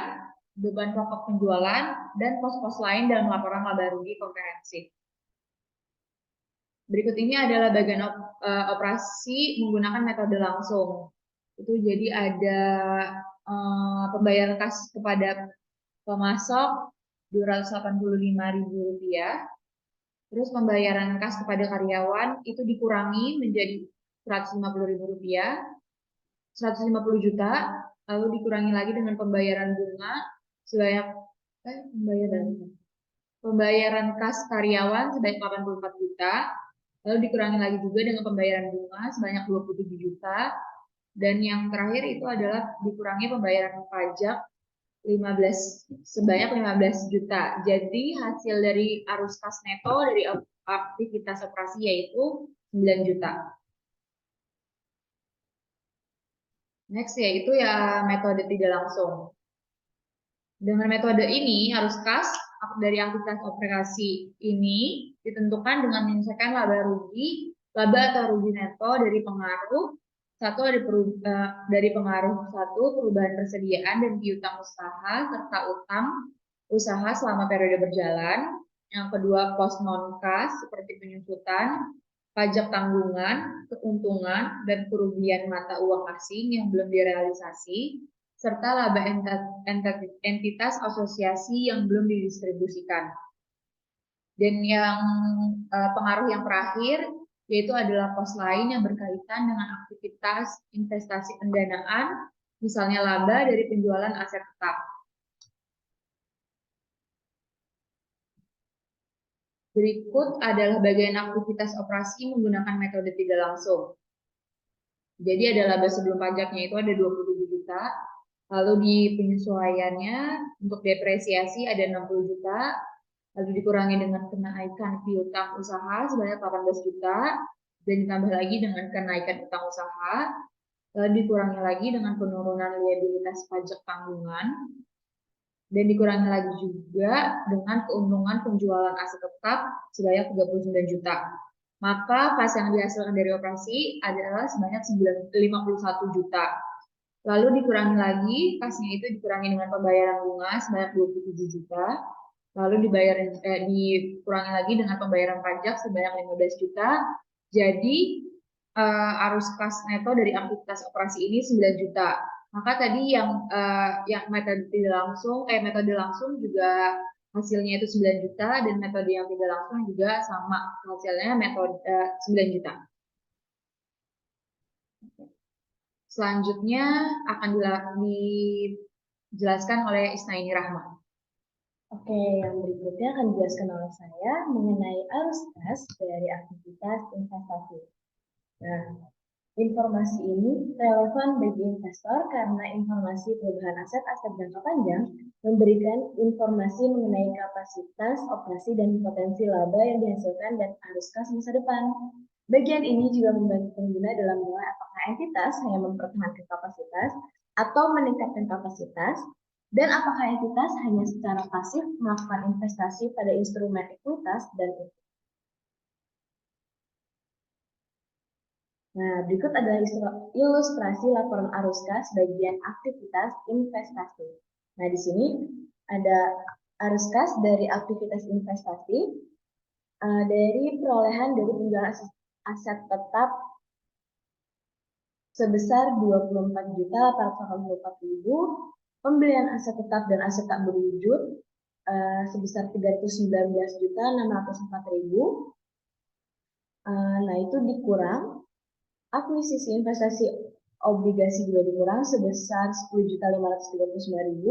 beban pokok penjualan, dan pos-pos lain dalam laporan laba rugi komprehensif. Berikut ini adalah bagian operasi menggunakan metode langsung. Itu jadi ada pembayaran kas kepada pemasok Rp285.000. Terus pembayaran kas kepada karyawan itu dikurangi menjadi Rp150.000, 150 juta, lalu dikurangi lagi dengan pembayaran bunga sebanyak pembayaran kas karyawan sebanyak 84 juta, lalu dikurangi lagi juga dengan pembayaran bunga sebanyak 27 juta, dan yang terakhir itu adalah dikurangi pembayaran pajak sebanyak 15 juta. Jadi hasil dari arus kas neto dari aktivitas operasi yaitu 9 juta. Next yaitu ya metode tidak langsung. Dengan metode ini arus kas dari aktivitas operasi ini ditentukan dengan menyelesaikan laba atau rugi neto dari pengaruh perubahan persediaan dan piutang usaha serta utang usaha selama periode berjalan. Yang kedua, pos non kas seperti penyusutan, pajak tanggungan, keuntungan, dan kerugian mata uang asing yang belum direalisasi, serta laba entitas asosiasi yang belum didistribusikan. Dan yang pengaruh yang terakhir yaitu adalah pos lain yang berkaitan dengan aktivitas investasi pendanaan, misalnya laba dari penjualan aset tetap. Berikut adalah bagian aktivitas operasi menggunakan metode tidak langsung. Jadi ada laba sebelum pajaknya itu ada 27 juta, lalu di penyesuaiannya untuk depresiasi ada 60 juta, lalu dikurangi dengan kenaikan piutang usaha sebanyak 18 juta, dan ditambah lagi dengan kenaikan utang usaha, lalu dikurangi lagi dengan penurunan liabilitas pajak tanggungan, dan dikurangi lagi juga dengan keuntungan penjualan aset tetap sebanyak 39 juta. Maka kas yang dihasilkan dari operasi adalah sebanyak 51 juta. Lalu dikurangi lagi, kasnya itu dikurangi dengan pembayaran bunga sebanyak 27 juta. Lalu dikurangi lagi dengan pembayaran pajak sebanyak 15 juta. Jadi arus kas neto dari aktivitas operasi ini 9 juta. Maka tadi yang metode langsung juga hasilnya itu 9 juta dan metode yang tidak langsung juga sama hasilnya metode 9 juta. Selanjutnya akan dijelaskan oleh Isnaini Rahma. Oke, yang berikutnya akan dijelaskan oleh saya mengenai arus kas dari aktivitas investasi. Nah, informasi ini relevan bagi investor karena informasi perubahan aset-aset jangka panjang memberikan informasi mengenai kapasitas operasi dan potensi laba yang dihasilkan dan arus kas masa depan. Bagian ini juga membantu pengguna dalam menilai apakah entitas hanya mempertahankan kapasitas atau meningkatkan kapasitas, dan apakah entitas hanya secara pasif melakukan investasi pada instrumen ekuitas dan Nah, berikut adalah ilustrasi laporan arus kas bagian aktivitas investasi. Nah, di sini ada arus kas dari aktivitas investasi dari perolehan dari penjualan aset tetap sebesar 24.884.000, pembelian aset tetap dan aset tak berwujud sebesar 319.604.000. Nah, itu dikurang. Akuisisi investasi obligasi juga dikurang sebesar 10.539.000.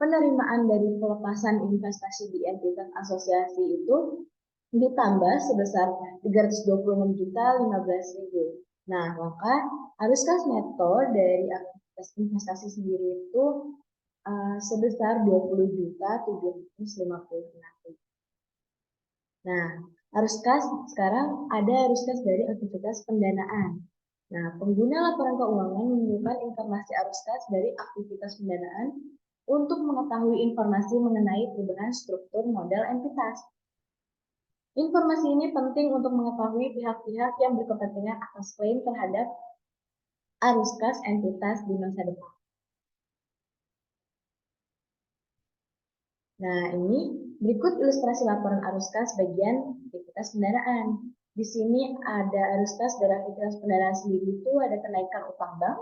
Penerimaan dari pelepasan investasi di entitas asosiasi itu ditambah sebesar 326.015.000. Nah, maka arus kas neto dari aktivitas investasi sendiri itu sebesar 20.750.000. Nah, arus kas sekarang ada arus kas dari aktivitas pendanaan. Nah, pengguna laporan keuangan menemukan informasi arus kas dari aktivitas pendanaan untuk mengetahui informasi mengenai perubahan struktur modal entitas. Informasi ini penting untuk mengetahui pihak-pihak yang berkepentingan atas klaim terhadap arus kas entitas di masa depan. Nah, ini berikut ilustrasi laporan arus kas bagian aktivitas pendanaan. Di sini ada arus kas dari aktivitas pendanaan sendiri itu ada kenaikan utang bank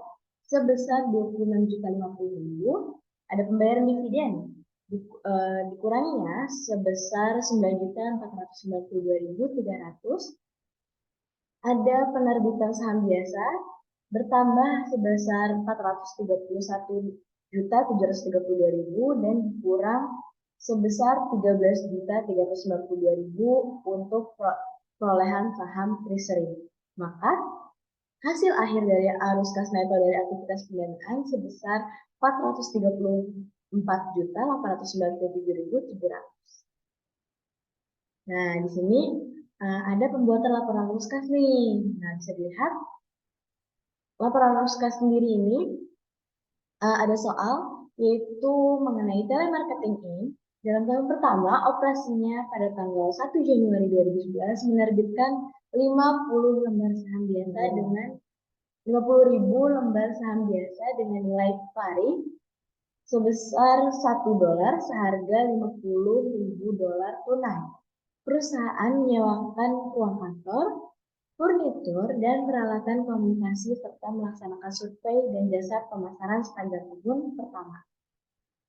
sebesar 26.050.000, ada pembayaran dividen dikuranginya sebesar 9.492.300, ada penerbitan saham biasa bertambah sebesar 431.732.000 dan dikurang sebesar 13.392.000 untuk perolehan saham treasury. Maka hasil akhir dari arus kas neto dari aktivitas pendanaan sebesar 434.497.700. Nah, di sini ada pembuatan laporan arus kas nih. Nah, bisa dilihat laporan arus kas sendiri ini ada soal yaitu mengenai telemarketing ini. Dalam tahun pertama, operasinya pada tanggal 1 Januari 2011 menerbitkan 50 lembar saham biasa dengan 50.000 lembar saham biasa dengan nilai pari sebesar $1 seharga $50.000 tunai. Perusahaan menyewakan ruang kantor, furnitur, dan peralatan komunikasi serta melaksanakan survei dan jasa pemasaran sepanjang tahun pertama.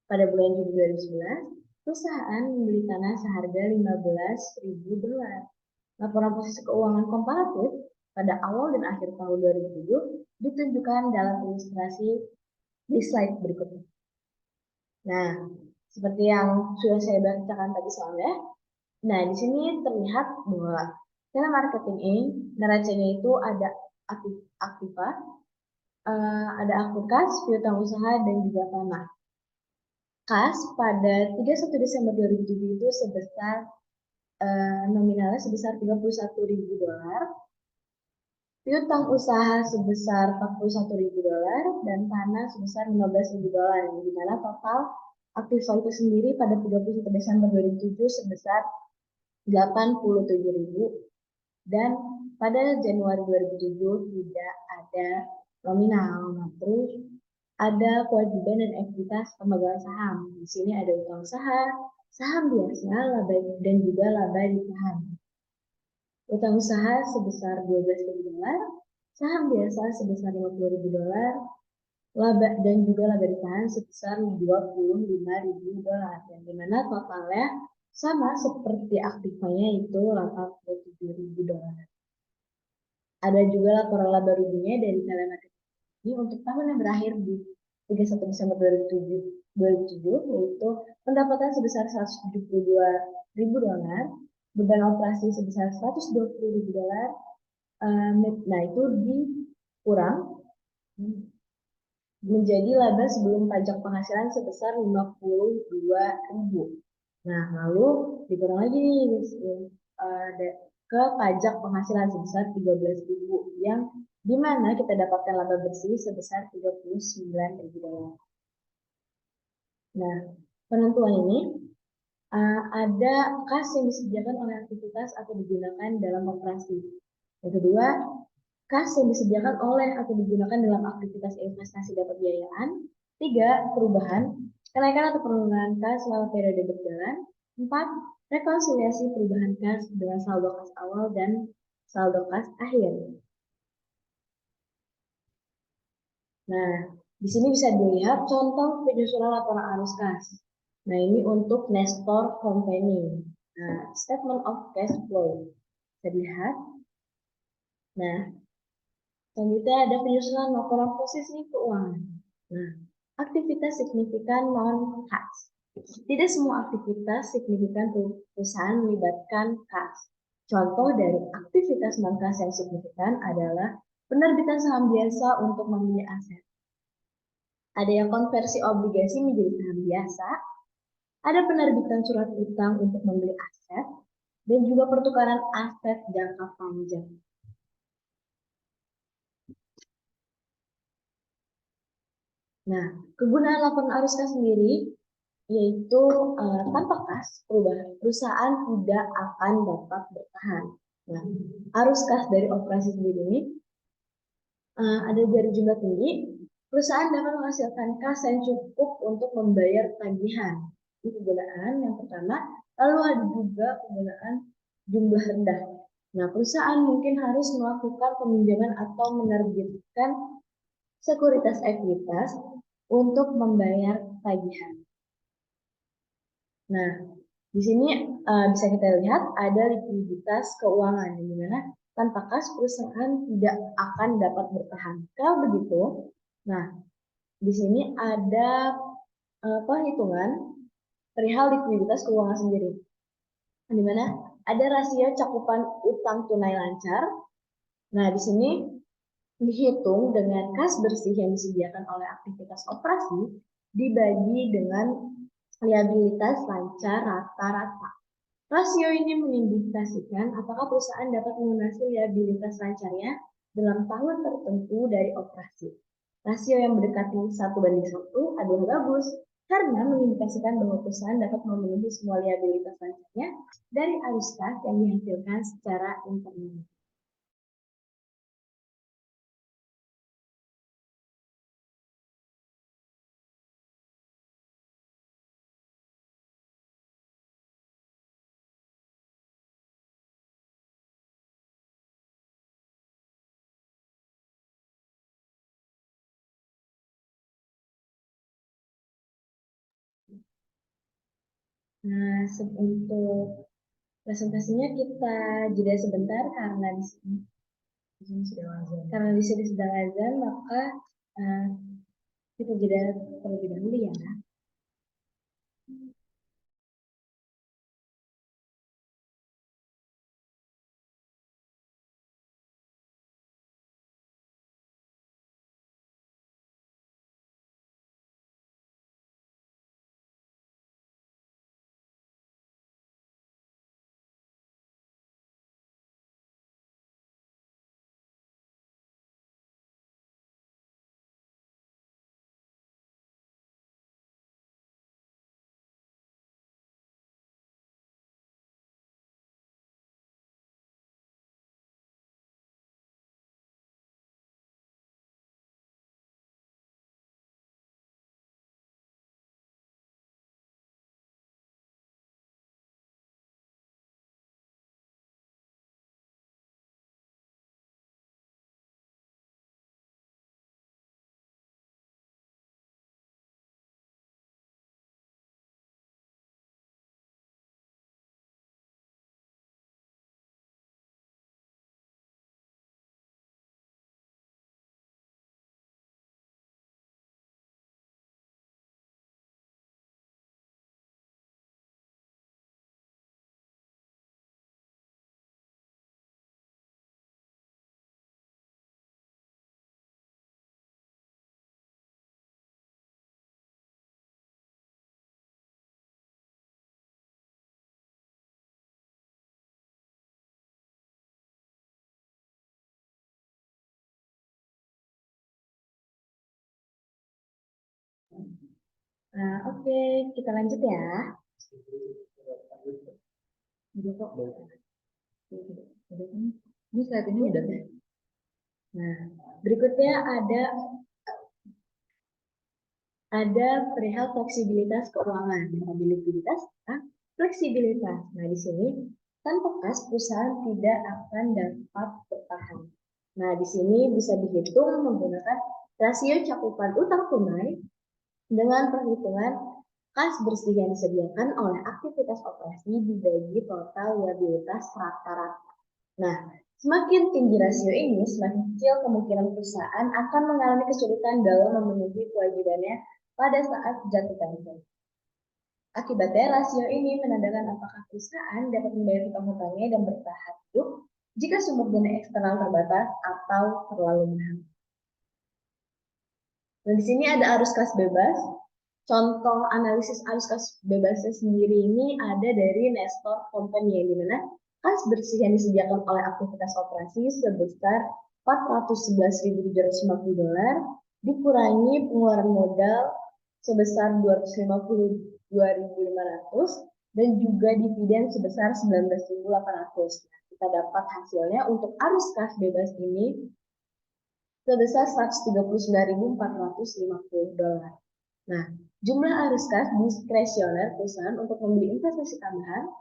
Pada bulan Juli 2011, perusahaan membeli tanah seharga $15.000. Laporan posisi keuangan komparatif pada awal dan akhir tahun 2007 ditunjukkan dalam ilustrasi di slide berikutnya. Nah, seperti yang sudah saya bacakan tadi soalnya, nah di sini terlihat bahwa telemarketing ini neracanya itu ada aktiva, ada akun kas, piutang usaha, dan juga tanah. Kas pada 31 Desember 2007 itu sebesar nominalnya sebesar $31.000, piutang usaha sebesar $41.000 dan tanah sebesar $15.000, di mana total aktiva itu sendiri pada 31 Desember 2007 sebesar $87.000. Dan pada Januari 2007 tidak ada nominal. Nah, terus ada kewajiban dan ekuitas pemegang saham. Di sini ada utang usaha, saham biasa, laba dan juga laba ditahan. Utang usaha sebesar $12.000, saham biasa sebesar $50.000, laba dan juga laba ditahan sebesar $25.000, dan dimana totalnya sama seperti aktifanya itu $87.000. Ada juga laporan laba ruginya dari kalian ini untuk tahun yang berakhir di 31 Desember 2007, yaitu pendapatan sebesar $172.000, beban operasi sebesar $120.000. Nah, itu dikurang menjadi laba sebelum pajak penghasilan sebesar $52.000. Nah, lalu dikurang lagi nih ke pajak penghasilan sebesar $13.000, yang dimana kita dapatkan laba bersih sebesar $39.000. Nah, penentuan ini ada kas yang disediakan oleh aktivitas atau digunakan dalam operasi. Yang kedua, kas yang disediakan oleh atau digunakan dalam aktivitas investasi dan pembiayaan. 3, perubahan, kenaikan atau penurunan kas selama periode berjalan. 4, rekonsiliasi perubahan kas dengan saldo kas awal dan saldo kas akhir. Nah, di sini bisa dilihat contoh penyusunan laporan arus kas. Nah, ini untuk Nestor Company. Nah, statement of cash flow. Bisa dilihat. Nah, selanjutnya ada penyusunan laporan posisi keuangan. Nah, aktivitas signifikan non-kas. Tidak semua aktivitas signifikan perusahaan melibatkan kas. Contoh dari aktivitas non-kas yang signifikan adalah penerbitan saham biasa untuk membeli aset. Ada yang konversi obligasi menjadi saham biasa, ada penerbitan surat utang untuk membeli aset, dan juga pertukaran aset jangka panjang. Nah, kegunaan laporan arus kas sendiri yaitu tanpa kas perusahaan tidak akan dapat bertahan. Nah, arus kas dari operasi sendiri ini ada dari jumlah tinggi, perusahaan dapat menghasilkan kas yang cukup untuk membayar tagihan. Ini kegunaan yang pertama. Lalu ada juga kegunaan jumlah rendah. Nah, perusahaan mungkin harus melakukan peminjaman atau menerbitkan sekuritas ekuitas untuk membayar tagihan. Nah, di sini bisa kita lihat ada likuiditas keuangan, di mana tanpa kas perusahaan tidak akan dapat bertahan. Kalau begitu, nah di sini ada perhitungan perihal likuiditas keuangan sendiri, di mana ada rasio cakupan utang tunai lancar. Nah, di sini dihitung dengan kas bersih yang disediakan oleh aktivitas operasi dibagi dengan liabilitas lancar rata-rata. Rasio ini mengindikasikan apakah perusahaan dapat melunasi liabilitas lancarnya dalam tahun tertentu dari operasi. Rasio yang mendekati 1:1 adalah bagus karena mengindikasikan bahwa perusahaan dapat memenuhi semua liabilitas lancarnya dari arus kas yang dihasilkan secara internal. Nah, untuk presentasinya kita jeda sebentar karena di sini sedang azan, maka kita jeda terlebih dahulu ya. Oke, kita lanjut ya. Udah kok. Ini slide ini udah. Nah, berikutnya ada perihal fleksibilitas keuangan, likuiditas, fleksibilitas. Nah, di sini tanpa kas perusahaan tidak akan dapat bertahan. Nah, di sini bisa dihitung menggunakan rasio cakupan utang tunai dengan perhitungan kas bersih yang disediakan oleh aktivitas operasi dibagi total liabilitas rata-rata. Nah, semakin tinggi rasio ini, semakin kecil kemungkinan perusahaan akan mengalami kesulitan dalam memenuhi kewajibannya pada saat jatuh tempo. Akibatnya, rasio ini menandakan apakah perusahaan dapat membayar hutang-hutangnya dan bertahan hidup jika sumber dana eksternal terbatas atau terlalu mahal. Dan di sini ada arus kas bebas. Contoh analisis arus kas bebasnya sendiri ini ada dari Nestor Company, yang dimana kas bersih yang disediakan oleh aktivitas operasi sebesar $411.750 dikurangi pengeluaran modal sebesar $252.500 dan juga dividen sebesar $19.800. Nah, kita dapat hasilnya untuk arus kas bebas ini sebesar $139.450. Nah, jumlah arus kas diskresioner perusahaan untuk membeli investasi tambahan,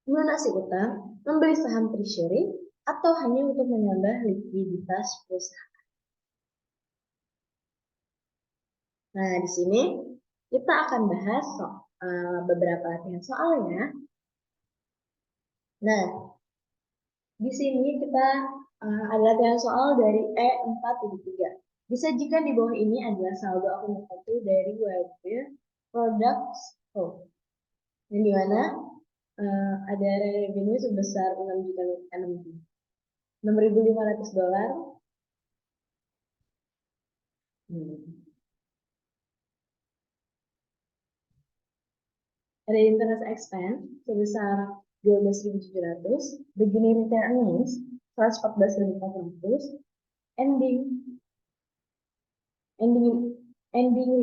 melunasi utang, membeli saham treasury, atau hanya untuk menambah likuiditas perusahaan. Nah, di sini kita akan bahas beberapa latihan soalnya. Nah, di sini kita ada latihan soal dari E4.3. Disajikan di bawah ini adalah saldo akun tertentu dari Webir Products Co. Yang dimana ada revenue sebesar $6.500. Ada interest expense sebesar 12.700, beginning return earnings 114.400, ending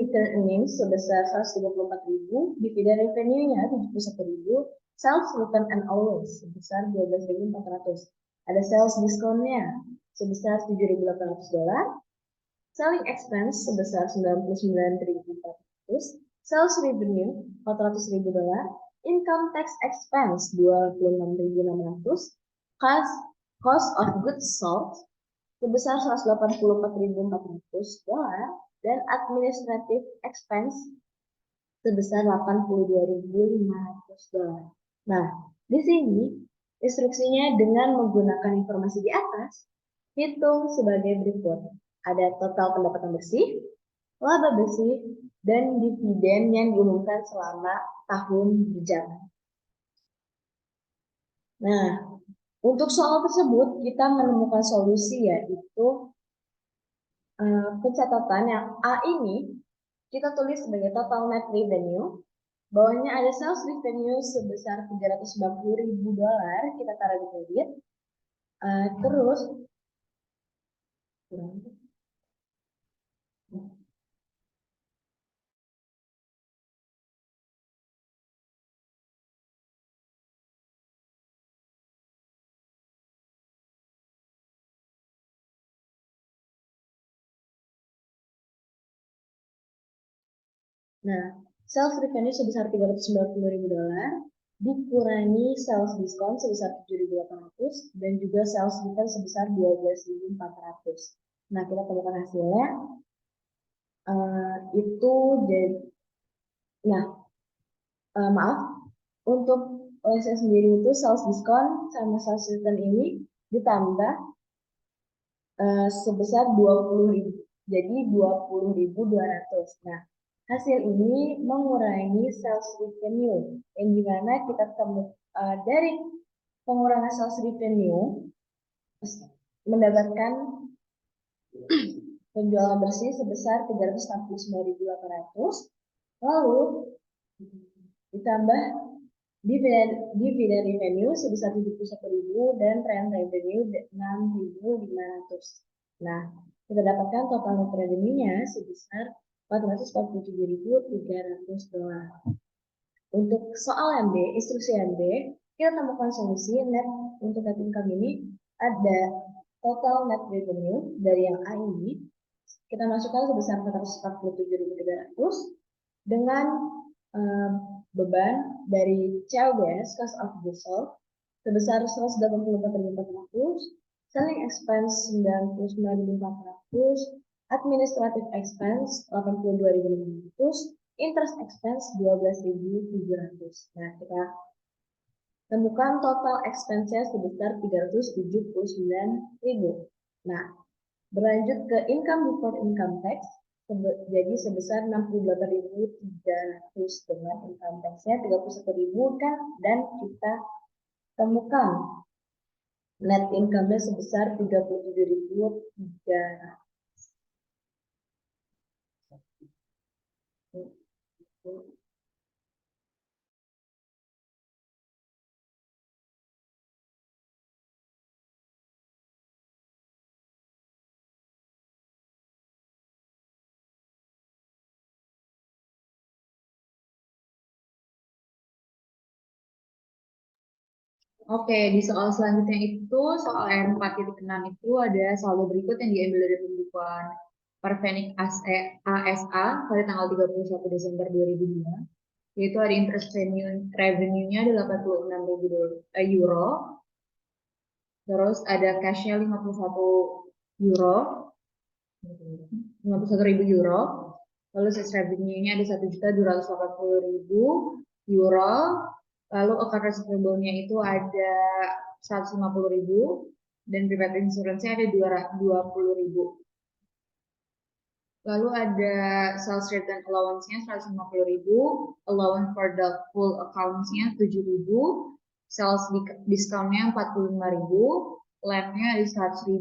return earnings sebesar 134.000, dividen revenue-nya 71.000, sales return and always sebesar 12.400. Ada sales discount-nya sebesar $7.800, selling expense sebesar 99.400, sales revenue $400.000, income tax expense 26.600, cost of goods sold sebesar $184.400, dan administrative expense sebesar $82.500. Nah, di sini instruksinya dengan menggunakan informasi di atas, hitung sebagai berikut. Ada total pendapatan bersih, laba bersih, dan dividen yang diumumkan selama tahun berjalan. Nah, untuk soal tersebut kita menemukan solusi, yaitu pencatatan yang A ini kita tulis sebagai total net revenue. Bawahnya ada sales revenue sebesar $390.000, kita taruh di kredit. Terus nah, sales revenue sebesar $390.000 dikurangi sales diskon sebesar $7.800 dan juga sales return sebesar $12.400. Nah, kita temukan hasilnya itu jadi, maaf, untuk OSS sendiri itu sales diskon sama sales return ini ditambah sebesar 20.000, jadi 20.200. Nah, hasil ini mengurangi sales revenue, yang dimana kita dari pengurangan sales revenue mendapatkan penjualan bersih sebesar 369.800, lalu ditambah dividen revenue sebesar 71.000 dan rent revenue 6.500. Nah, kita dapatkan total net revenue-nya sebesar $447.300. Untuk soal yang B, instruksi yang B, kita temukan solusi net untuk net income ini ada total net revenue dari yang A ini kita masukkan sebesar 447.300 dengan beban dari COGS cost of goods sold sebesar 184.400, selling expense 99.400, administrative expense 82.500, interest expense 12.700. Nah, kita temukan total expense-nya sebesar 379.000. Nah, berlanjut ke income before income tax, jadi sebesar 68.300 dengan income tax-nya 31.000 kan, dan kita temukan net income-nya sebesar 37.300. Oke, di soal selanjutnya itu, soal R4.6 itu ada saldo berikut yang diambil dari pembukuan Parfenic ASA pada tanggal 31 Desember 2002, yaitu ada interest revenue-nya ada 86.000 euro, terus ada cash-nya 51.000 euro, lalu sales revenue-nya ada 1.280.000 euro, lalu account receivable-nya itu ada 150.000 dan private insurance-nya ada 20.000. Lalu ada sales return allowance-nya 150.000, allowance for doubtful accounts-nya 7.000, sales discount-nya 45.000, lab-nya ada 100.000,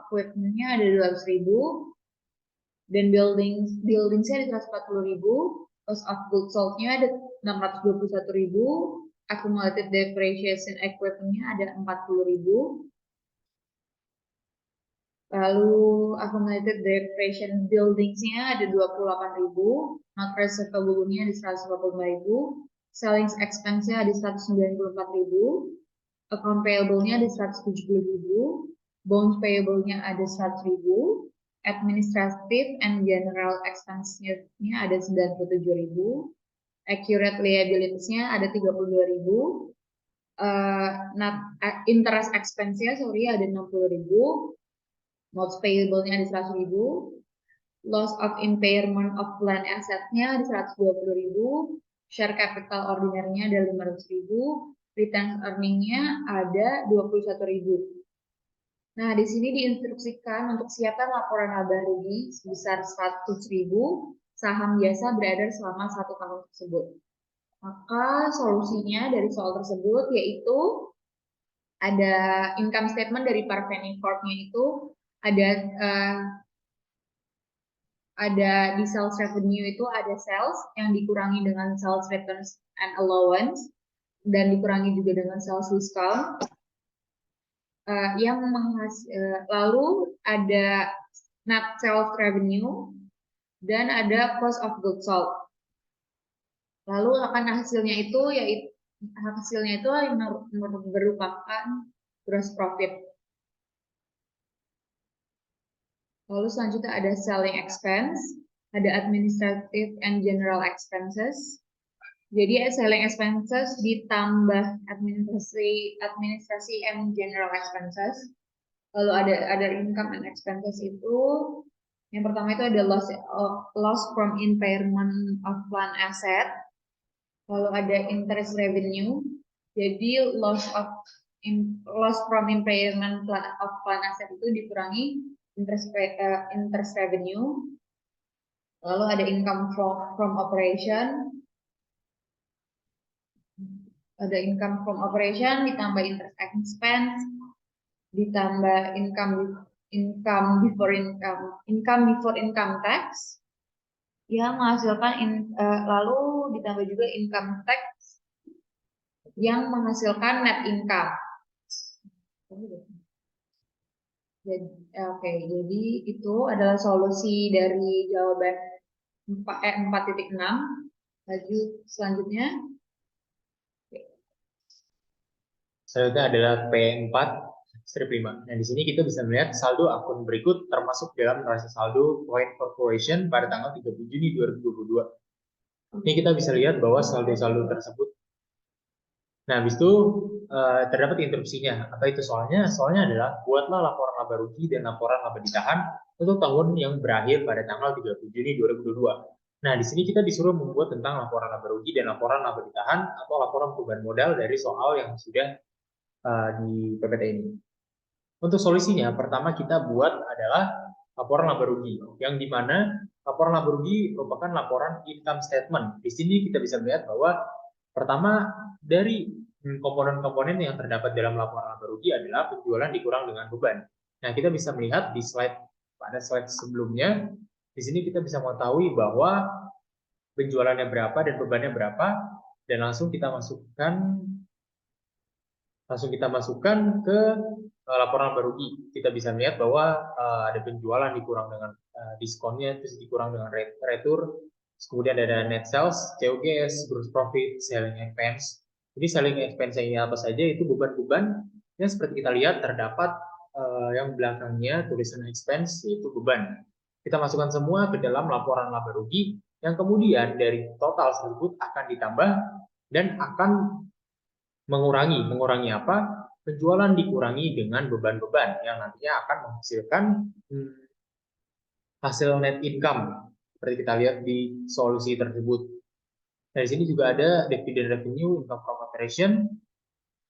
equipment-nya ada 200.000, dan buildings-nya ada 140.000, cost of goods sold-nya ada 621.000, accumulated depreciation equipment-nya ada 40.000, lalu accumulated depreciation buildings-nya ada 28.000, not receivable-nya ada 145.000, selling expense-nya ada 194.000, account payable-nya ada 170.000, bonds payable-nya ada 100.000, administrative and general expense-nya ada 97.000, accurate liabilities-nya ada 32.000, interest expense-nya ada 60.000, notes payable-nya ada 100.000, loss of impairment of plan asset-nya ada 120.000, share capital ordinary-nya ada 500.000, return earning-nya ada 21.000. Nah, di sini diinstruksikan untuk siapkan laporan laba rugi sebesar 100.000 saham biasa beredar selama 1 tahun tersebut. Maka solusinya dari soal tersebut yaitu ada income statement dari Parfenic Corp-nya itu ada di sales revenue itu ada sales yang dikurangi dengan sales returns and allowance dan dikurangi juga dengan sales discount. Lalu ada net sales revenue dan ada cost of goods sold. Lalu hasilnya itu merupakan gross profit. Lalu selanjutnya ada selling expense, ada administrative and general expenses. Jadi selling expenses ditambah administrasi and general expenses. Lalu ada income and expenses itu, yang pertama itu ada loss from impairment of plan asset. Lalu ada interest revenue. Jadi loss from impairment of plan asset itu dikurangi interest revenue. Lalu ada income from operation. Ada income from operation ditambah interest expense ditambah income before income tax yang menghasilkan lalu ditambah juga income tax yang menghasilkan net income. Jadi itu adalah solusi dari jawaban 4.6. Lanjut selanjutnya. Selanjutnya adalah P4 strip 5. Nah, di sini kita bisa melihat saldo akun berikut termasuk dalam neraca saldo Point Corporation pada tanggal 30 Juni 2022. Ini kita bisa lihat bahwa saldo-saldo tersebut. Nah, habis itu terdapat interupsinya. Apa itu soalnya? Soalnya adalah buatlah laporan laba rugi dan laporan laba ditahan untuk tahun yang berakhir pada tanggal 30 Juni 2022. Nah, di sini kita disuruh membuat tentang laporan laba rugi dan laporan laba ditahan atau laporan perubahan modal dari soal yang sudah di PPT ini. Untuk solusinya, pertama kita buat adalah laporan laba rugi, yang dimana laporan laba rugi merupakan laporan income statement. Di sini kita bisa melihat bahwa pertama dari komponen-komponen yang terdapat dalam laporan laba rugi adalah penjualan dikurang dengan beban. Nah, kita bisa melihat di pada slide sebelumnya, di sini kita bisa mengetahui bahwa penjualannya berapa dan bebannya berapa, dan langsung kita masukkan ke laporan laba rugi. Kita bisa melihat bahwa ada penjualan dikurang dengan diskonnya, terus dikurang dengan retur, kemudian ada net sales, COGS, gross profit, selling expense. Jadi selling expense ini apa saja? Itu beban-beban yang seperti kita lihat terdapat yang belakangnya tulisan expense, yaitu beban. Kita masukkan semua ke dalam laporan laba rugi yang kemudian dari total tersebut akan ditambah dan akan mengurangi apa? Penjualan dikurangi dengan beban-beban yang nantinya akan menghasilkan hasil net income seperti kita lihat di solusi tersebut. Nah, di sini juga ada dividend revenue, income from operation,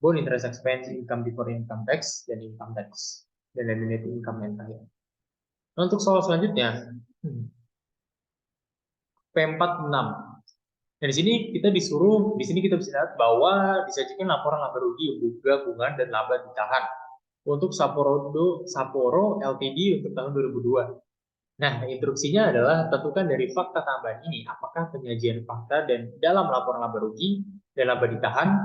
bond interest expense, income before income tax, dan income tax, dan net income yang terakhir. Nah, untuk soal selanjutnya, P46. Nah, di sini kita bisa lihat bahwa disajikan laporan laba rugi, gabungan, dan laba ditahan untuk Sapporo Ltd untuk tahun 2002. Nah, instruksinya adalah tentukan dari fakta tambahan ini apakah penyajian fakta dan dalam laporan laba rugi dan laba ditahan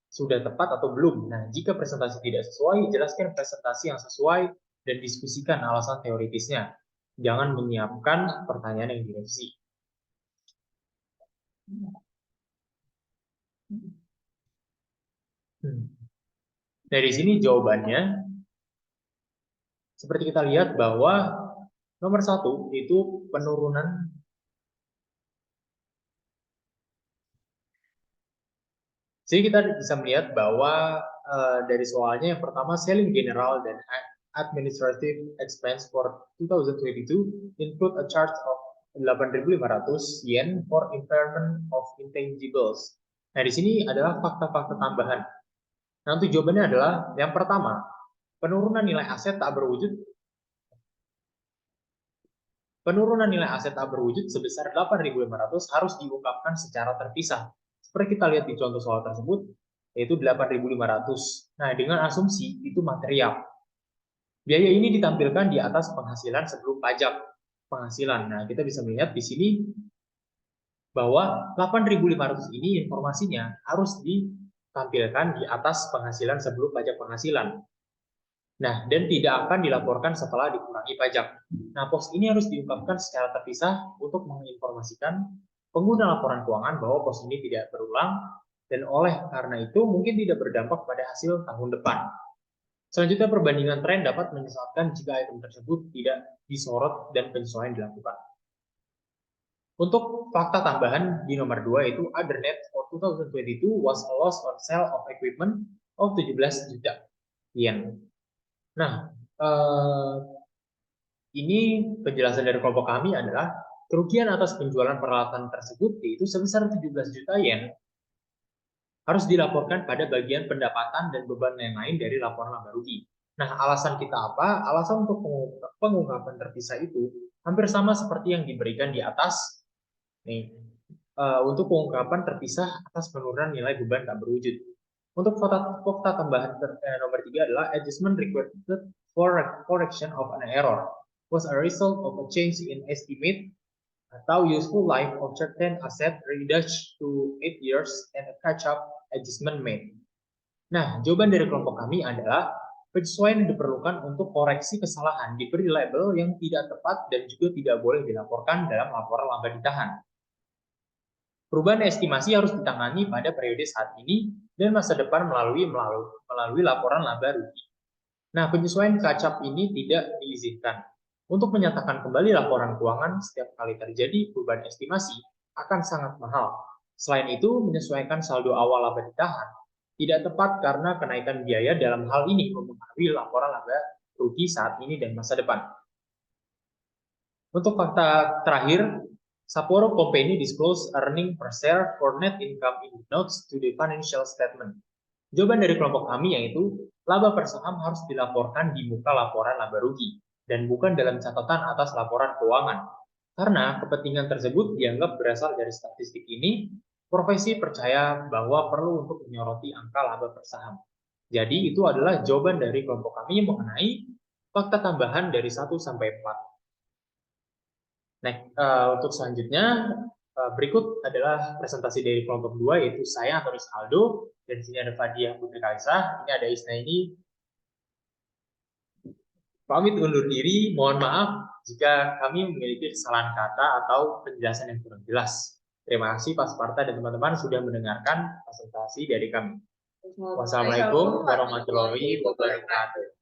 sudah tepat atau belum. Nah, jika presentasi tidak sesuai, jelaskan presentasi yang sesuai dan diskusikan alasan teoritisnya. Jangan menyiapkan pertanyaan yang direvisi. Dari sini jawabannya, seperti kita lihat bahwa nomor 1 itu penurunan. Jadi kita bisa melihat bahwa dari soalnya yang pertama, selling general dan administrative expense for 2022 include a charge of 8.500 yen for impairment of intangibles. Nah, di sini adalah fakta-fakta tambahan. Nah, untuk jawabannya adalah yang pertama, penurunan nilai aset tak berwujud sebesar 8.500 harus diungkapkan secara terpisah. Seperti kita lihat di contoh soal tersebut, yaitu 8.500. Nah, dengan asumsi itu material. Biaya ini ditampilkan di atas penghasilan sebelum pajak penghasilan. Nah, kita bisa melihat di sini bahwa 8.500 ini informasinya harus ditampilkan di atas penghasilan sebelum pajak penghasilan. Nah, dan tidak akan dilaporkan setelah dikurangi pajak. Nah, pos ini harus diungkapkan secara terpisah untuk menginformasikan pengguna laporan keuangan bahwa pos ini tidak berulang dan oleh karena itu mungkin tidak berdampak pada hasil tahun depan. Selanjutnya, perbandingan tren dapat menyesalkan jika item tersebut tidak disorot dan penyesuaian dilakukan. Untuk fakta tambahan di nomor 2 itu other net for 2022 was a loss on sale of equipment of 17 juta yen. Nah, ini penjelasan dari kelompok kami adalah kerugian atas penjualan peralatan tersebut yaitu sebesar 17 juta yen harus dilaporkan pada bagian pendapatan dan beban yang lain dari laporan laba rugi. Nah, alasan kita apa? Alasan untuk pengungkapan terpisah itu hampir sama seperti yang diberikan di atas. Nih, untuk pengungkapan terpisah atas penurunan nilai beban tak berwujud. Untuk fakta tambahan nomor 3 adalah adjustment required for correction of an error was a result of a change in estimate atau useful life of certain asset reduced to 8 years and a catch-up adjustment made. Nah, jawaban dari kelompok kami adalah penyesuaian diperlukan untuk koreksi kesalahan diberi label yang tidak tepat dan juga tidak boleh dilaporkan dalam laporan laba ditahan. Perubahan estimasi harus ditangani pada periode saat ini dan masa depan melalui laporan laba rugi. Nah, penyesuaian catch-up ini tidak diizinkan. Untuk menyatakan kembali laporan keuangan setiap kali terjadi perubahan estimasi akan sangat mahal. Selain itu, menyesuaikan saldo awal laba ditahan tidak tepat karena kenaikan biaya dalam hal ini mempengaruhi laporan laba rugi saat ini dan masa depan. Untuk fakta terakhir, Sapporo Company disclose earning per share for net income in notes to the financial statement. Jawaban dari kelompok kami yaitu laba per saham harus dilaporkan di muka laporan laba rugi dan bukan dalam catatan atas laporan keuangan. Karena kepentingan tersebut dianggap berasal dari statistik ini, profesi percaya bahwa perlu untuk menyoroti angka laba per saham. Jadi itu adalah jawaban dari kelompok kami mengenai fakta tambahan dari 1 sampai 4. Nah, untuk selanjutnya berikut adalah presentasi dari kelompok 2 yaitu saya Antonius Aldo dan sini ada Fadia Putri Kalisa. Ini ada Isna ini. Pamit undur diri, mohon maaf jika kami memiliki kesalahan kata atau penjelasan yang kurang jelas. Terima kasih Pak Sparta dan teman-teman sudah mendengarkan presentasi dari kami. Wassalamualaikum warahmatullahi wabarakatuh.